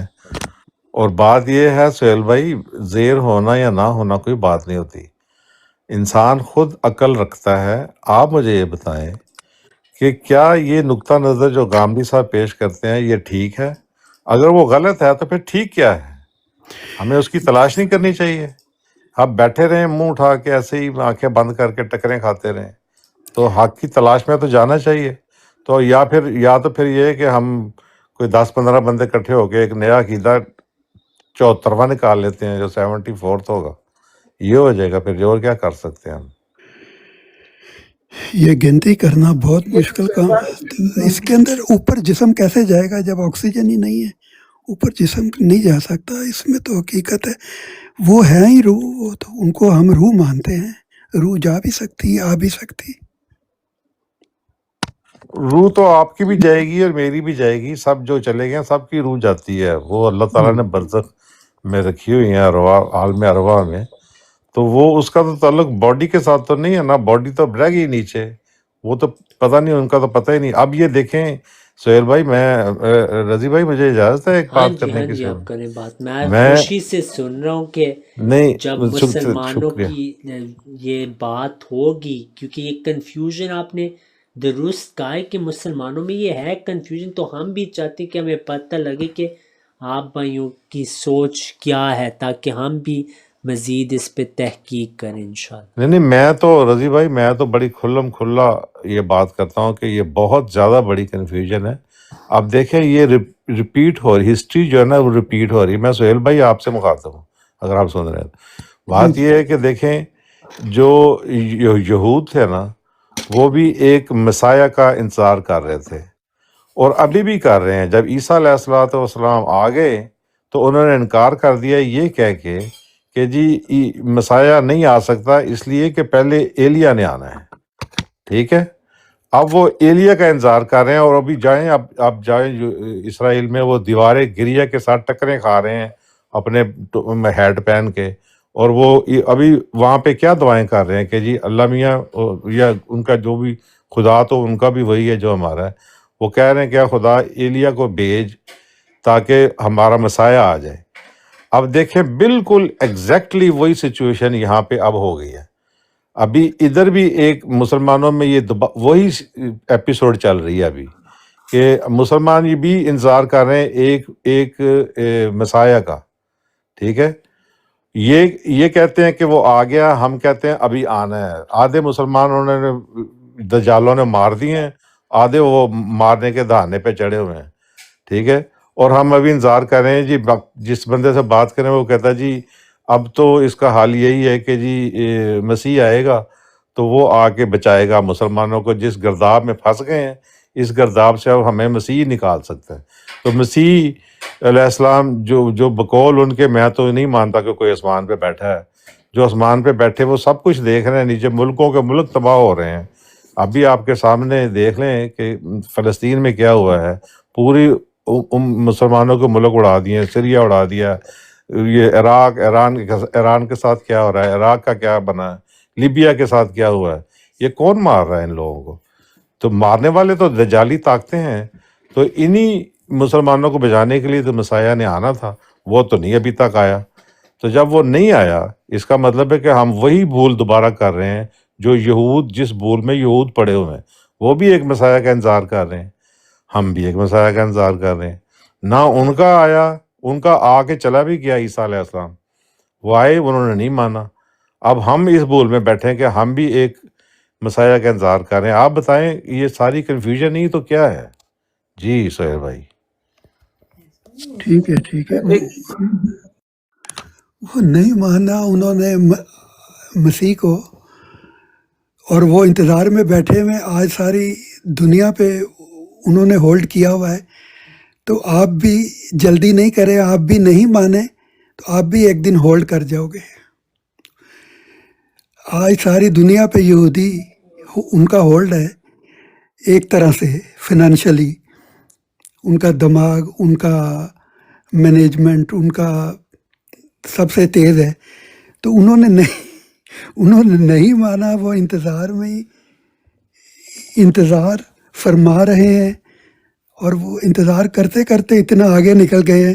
اور بات یہ ہے سہیل بھائی، زیر ہونا یا نہ ہونا کوئی بات نہیں ہوتی، انسان خود عقل رکھتا ہے۔ آپ مجھے یہ بتائیں کہ کیا یہ نقطہ نظر جو غامدی صاحب پیش کرتے ہیں یہ ٹھیک ہے؟ اگر وہ غلط ہے تو پھر ٹھیک کیا ہے؟ ہمیں اس کی تلاش نہیں کرنی چاہیے؟ آپ بیٹھے رہیں منہ اٹھا کے ایسے ہی آنکھیں بند کر کے ٹکریں کھاتے رہیں؟ تو حق کی تلاش میں تو جانا چاہیے۔ تو یا تو پھر یہ کہ ہم کوئی 10-15 بندے اکٹھے ہو کے ایک نیا عقیدہ 74واں نکال لیتے ہیں جو 74th ہوگا، یہ ہو جائے گا، پھر اور کیا کر سکتے ہیں ہم؟ یہ گنتی کرنا بہت مشکل کام ہے۔ اس کے اندر اوپر جسم کیسے جائے گا جب آکسیجن ہی نہیں ہے؟ اوپر جسم نہیں جا سکتا، اس میں تو حقیقت ہے۔ وہ ہیں ہی روح، وہ تو ان کو ہم روح مانتے ہیں، روح جا بھی سکتی، آ بھی سکتی۔ روح تو آپ کی بھی جائے گی اور میری بھی جائے گی، سب جو چلے گئے سب کی روح جاتی ہے، وہ اللہ تعالیٰ نے برزخ میں رکھی ہوئی ہیں، عالم ارواح میں، تو وہ اس کا تو تعلق باڈی کے ساتھ تو نہیں ہے نا، باڈی تو رہ گئی نیچے، وہ تو پتہ نہیں، ان کا تو پتہ ہی نہیں۔ اب یہ دیکھیں سہیل بھائی میں رضی بھائی مجھے اجازت ہے ایک ہاں بات جی کرنے ہاں کی؟ جی آپ کریں بات. میں میں خوشی سے سن رہا ہوں کہ نہیں جب مسلمانوں شکریہ. کی یہ بات ہوگی، کیونکہ یہ کنفیوژن آپ نے درست کہا ہے کہ مسلمانوں میں یہ ہے کنفیوژن، تو ہم بھی چاہتے ہیں کہ ہمیں پتہ لگے کہ آپ بھائیوں کی سوچ کیا ہے، تاکہ ہم بھی مزید اس پہ تحقیق کریں انشاءاللہ. نہیں میں تو رضی بھائی میں تو بڑی کھلم کھلا یہ بات کرتا ہوں کہ یہ بہت زیادہ بڑی کنفیوژن ہے. اب دیکھیں یہ ریپیٹ ہو رہی، ہسٹری جو ہے نا وہ ریپیٹ ہو رہی ہے. میں سہیل بھائی آپ سے مخاطب ہوں اگر آپ سن رہے ہیں تو. بات یہ ہے کہ دیکھیں جو یہود تھے نا وہ بھی ایک مسیح کا انتظار کر رہے تھے، اور ابھی بھی کر رہے ہیں. جب عیسیٰ علیہ الصلوۃ والسلام آ گئے تو انہوں نے انکار کر دیا یہ کہہ کے کہ جی مسیح نہیں آ سکتا اس لیے کہ پہلے ایلیا نے آنا ہے. ٹھیک ہے، اب وہ ایلیا کا انتظار کر رہے ہیں، اور ابھی جائیں اب جائیں جو اسرائیل میں وہ دیواریں گریا کے ساتھ ٹکریں کھا رہے ہیں اپنے ہیڈ پہن کے، اور وہ ابھی وہاں پہ کیا دعائیں کر رہے ہیں کہ جی اللہ میاں یا ان کا جو بھی خدا تو ان کا بھی وہی ہے جو ہمارا ہے. وہ کہہ رہے ہیں کہ خدا ایلیا کو بھیج تاکہ ہمارا مسیح آ جائے. اب دیکھیں بالکل ایگزیکٹلی وہی سچویشن یہاں پہ اب ہو گئی ہے. ابھی ادھر بھی ایک مسلمانوں میں یہ وہی ایپیسوڈ چل رہی ہے ابھی کہ مسلمان یہ بھی انتظار کر رہے ہیں ایک مسیح کا. ٹھیک ہے، یہ کہتے ہیں کہ وہ آ گیا، ہم کہتے ہیں ابھی آنا ہے. آدھے مسلمانوں نے دجالوں نے مار دیے ہیں، آدھے وہ مارنے کے دہانے پہ چڑھے ہوئے ہیں. ٹھیک ہے، اور ہم ابھی انتظار کر رہے ہیں. جی جس بندے سے بات کریں وہ کہتا ہے جی اب تو اس کا حال یہی ہے کہ جی مسیح آئے گا تو وہ آ کے بچائے گا مسلمانوں کو، جس گرداب میں پھنس گئے ہیں اس گرداب سے اب ہمیں مسیح نکال سکتا ہے. تو مسیح علیہ السلام جو بقول ان کے، میں تو نہیں مانتا کہ کوئی آسمان پہ بیٹھا ہے. جو آسمان پہ بیٹھے وہ سب کچھ دیکھ رہے ہیں، نیچے ملکوں کے ملک تباہ ہو رہے ہیں. ابھی آپ کے سامنے دیکھ لیں کہ فلسطین میں کیا ہوا ہے. پوری مسلمانوں کے ملک اڑا دیے، سریا اڑا دیا. یہ عراق ایران کے ساتھ کیا ہو رہا ہے، عراق کا کیا بنا ہے، لیبیا کے ساتھ کیا ہوا ہے. یہ کون مار رہا ہے ان لوگوں کو؟ تو مارنے والے تو دجالی طاقتیں ہیں. تو انہی مسلمانوں کو بچانے کے لیے تو مسیح نے آنا تھا، وہ تو نہیں ابھی تک آیا. تو جب وہ نہیں آیا اس کا مطلب ہے کہ ہم وہی بھول دوبارہ کر رہے ہیں جو یہود، جس بھول میں یہود پڑے ہوئے ہیں. وہ بھی ایک مسیح کا انتظار کر رہے ہیں، ہم بھی ایک مسیح کا انتظار کر رہے ہیں. نہ ان کا آیا، ان کا آ کے چلا بھی گیا عیسیٰ علیہ السلام، وہ آئے انہوں نے نہیں مانا. اب ہم اس بھول میں بیٹھے ہیں کہ ہم بھی ایک مسیح کا انتظار کر رہے ہیں. آپ بتائیں یہ ساری کنفیوژن نہیں تو کیا ہے؟ جی سہیل بھائی. ٹھیک ہے. وہ نہیں مانا انہوں نے مسیح کو، اور وہ انتظار میں بیٹھے ہوئے آج ساری دنیا پہ انہوں نے ہولڈ کیا ہوا ہے. تو آپ بھی جلدی نہیں کریں، آپ بھی نہیں مانیں تو آپ بھی ایک دن ہولڈ کر جاؤ گے. آج ساری دنیا پہ یہودی ان کا ہولڈ ہے ایک طرح سے فنانشلی. ان کا دماغ، ان کا مینجمنٹ، ان کا سب سے تیز ہے. تو انہوں نے نہیں مانا. وہ انتظار میں ہی انتظار فرما رہے ہیں، اور وہ انتظار کرتے کرتے اتنا آگے نکل گئے ہیں.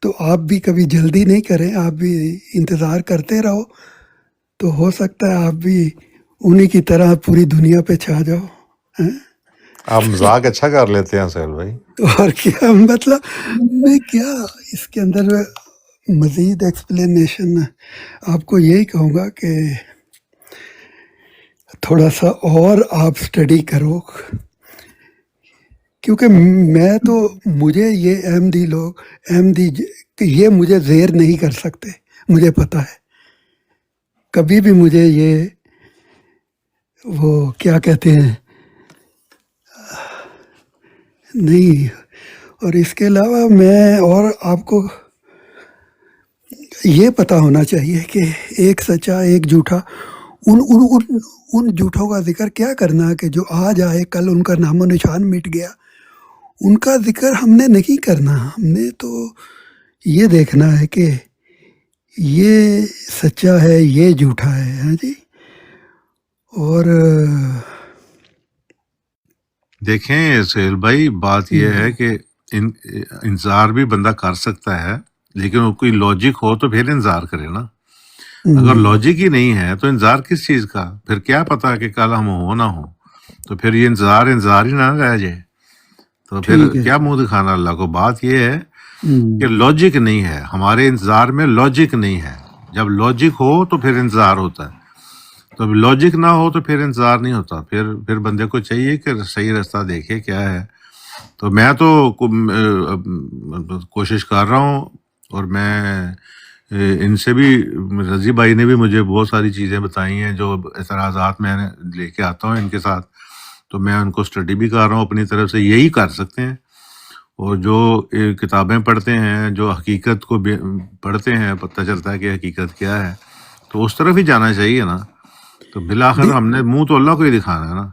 تو آپ بھی کبھی جلدی نہیں کریں، آپ بھی انتظار کرتے رہو، تو ہو سکتا ہے آپ بھی انہی کی طرح پوری دنیا پہ چھا جاؤ. آپ مذاق اچھا کر لیتے ہیں سہیل بھائی. اور کیا مطلب، میں کیا اس کے اندر مزید ایکسپلینیشن آپ کو یہی کہوں گا کہ تھوڑا سا اور آپ اسٹڈی کرو، کیونکہ مجھے یہ احمدی کہ یہ مجھے زیر نہیں کر سکتے. مجھے پتہ ہے کبھی بھی مجھے یہ وہ کیا کہتے ہیں نہیں. اور اس کے علاوہ میں اور آپ کو یہ پتہ ہونا چاہیے کہ ایک سچا ایک جھوٹا، ان جھوٹوں کا ذکر کیا کرنا کہ جو آج آئے کل ان کا نام و نشان مٹ گیا. ان کا ذکر ہم نے نہیں کرنا. ہم نے تو یہ دیکھنا ہے کہ یہ سچا ہے یہ جھوٹا ہے. ہاں جی. اور دیکھیں سہیل بھائی، بات یہ ہے کہ انتظار بھی بندہ کر سکتا ہے، لیکن وہ کوئی لاجک ہو تو پھر انتظار کرے نا. اگر لاجک ہی نہیں ہے تو انتظار کس چیز کا؟ پھر کیا پتا کہ کل ہم ہو نہ ہو، تو پھر یہ انتظار ہی نہ رہ جائے، تو پھر ٹھیک ہے. کیا منہ دکھانا اللہ کو. بات یہ ہے کہ لاجک نہیں ہے ہمارے انتظار میں، لاجک نہیں ہے. جب لاجک ہو تو پھر انتظار ہوتا ہے، تو اب لاجک نہ ہو تو پھر انتظار نہیں ہوتا. پھر بندے کو چاہیے کہ صحیح راستہ دیکھے کیا ہے. تو میں تو کوشش کر رہا ہوں، اور میں ان سے بھی، رضی بھائی نے بھی مجھے بہت ساری چیزیں بتائی ہیں جو اعتراضات میں لے کے آتا ہوں ان کے ساتھ، تو میں ان کو اسٹڈی بھی کر رہا ہوں اپنی طرف سے. یہی کر سکتے ہیں، اور جو کتابیں پڑھتے ہیں، جو حقیقت کو پڑھتے ہیں، پتہ چلتا ہے کہ حقیقت کیا ہے، تو اس طرف ہی جانا چاہیے نا. تو بالآخر ہم نے منہ تو اللہ کو ہی دکھانا ہے نا.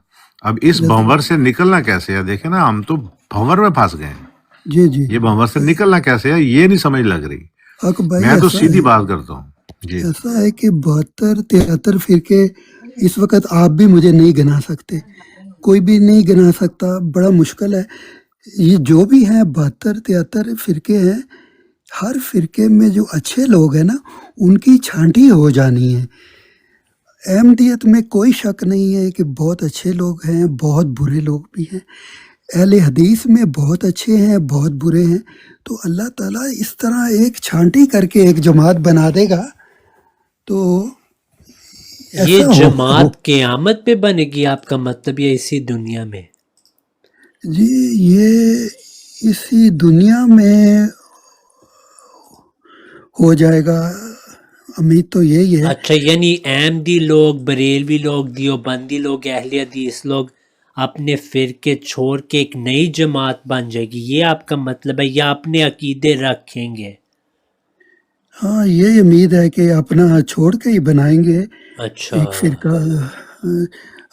اب اس بھنور سے نکلنا کیسے ہے؟ دیکھیں نا، ہم تو بھنور میں پھنس گئے ہیں. جی جی یہ بھنور سے نکلنا کیسے ہے یہ نہیں سمجھ لگ رہی. حق بھائی، میں تو ایسا سیدھی ہے، بات کرتا ہوں. جی ایسا ہے کہ 72-73 فرقے اس وقت آپ بھی مجھے نہیں گنا سکتے، کوئی بھی نہیں گنا سکتا. بڑا مشکل ہے. یہ جو بھی ہیں 72-73 فرقے ہیں، ہر فرقے میں جو اچھے لوگ ہیں نا ان کی چھانٹی ہو جانی ہے. احمدیت میں کوئی شک نہیں ہے کہ بہت اچھے لوگ ہیں، بہت برے لوگ بھی ہیں. اہل حدیث میں بہت اچھے ہیں، بہت برے ہیں. تو اللہ تعالیٰ اس طرح ایک چھانٹی کر کے ایک جماعت بنا دے گا تو یہ ایسا جماعت قیامت پہ بنے گی آپ کا مطلب، یا اسی دنیا میں؟ جی یہ اسی دنیا میں ہو جائے گا، امید تو یہی ہے. اچھا، یعنی احمدی لوگ، بریلوی لوگ، دیوبندی لوگ، اہل حدیث لوگ اپنے فرقے چھوڑ کے ایک نئی جماعت بن جائے گی، یہ آپ کا مطلب ہے، یا اپنے عقیدے رکھیں گے؟ ہاں یہ امید ہے کہ اپنا چھوڑ کے ہی بنائیں گے اچھا، ایک فرقہ.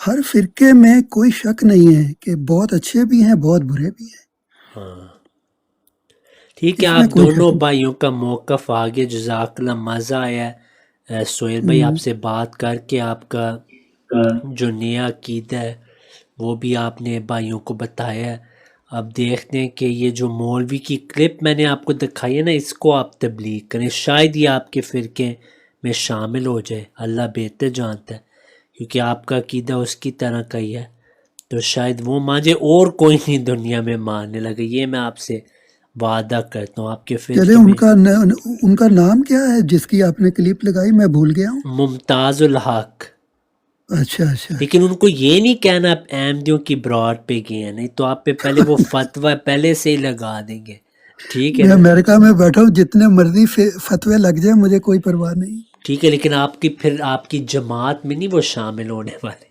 ہر فرقے میں کوئی شک نہیں ہے کہ بہت اچھے بھی ہیں، بہت برے بھی ہیں. ہاں ٹھیک ہے. اس آپ میں کوئی دونوں شک بھائیوں کا موقف آگے، جزاک اللہ، مزہ آیا. سہیل بھائی آپ سے بات کر کے، آپ کا جو نیا عقیدہ ہے وہ بھی آپ نے بھائیوں کو بتایا ہے. اب دیکھتے ہیں کہ یہ جو مولوی کی کلپ میں نے آپ کو دکھائی ہے نا، اس کو آپ تبلیغ کریں، شاید یہ آپ کے فرقے میں شامل ہو جائے. اللہ بہتر جانتا ہے، کیونکہ آپ کا عقیدہ اس کی طرح کا ہی ہے، تو شاید وہ مان جائے اور کوئی نہیں دنیا میں ماننے لگے. یہ میں آپ سے وعدہ کرتا ہوں. آپ کے چلے. فرقے میں ان کا نام کیا ہے جس کی آپ نے کلپ لگائی؟ میں بھول گیا ہوں. ممتاز الحق. اچھا اچھا. لیکن ان کو یہ نہیں کہنا آپ احمدیوں کی براڈ پہ گئے ہیں، نہیں تو آپ پہ پہلے وہ فتویٰ پہلے سے ہی لگا دیں گے. ٹھیک ہے میں نا؟ امریکہ میں بیٹھا ہوں، جتنے مرضی فتوے لگ جائیں مجھے کوئی پرواہ نہیں. ٹھیک ہے، لیکن آپ کی پھر آپ کی جماعت میں نہیں وہ شامل ہونے والے.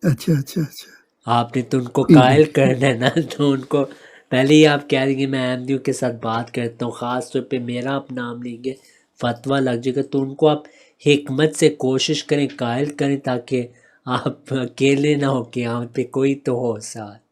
اچھا اچھا اچھا. آپ نے تو ان کو ٹھیک ہے. قائل کرنا ہے نا، تو ان کو پہلے ہی آپ کہہ دیں گے میں احمدیوں کے ساتھ بات کرتا ہوں، خاص طور پہ میرا آپ نام لیں گے، فتویٰ لگ جائے گا. تو ان کو آپ حکمت سے کوشش کریں، قائل کریں، تاکہ آپ اکیلے نہ ہو کہ یہاں پہ کوئی تو ہو ساتھ.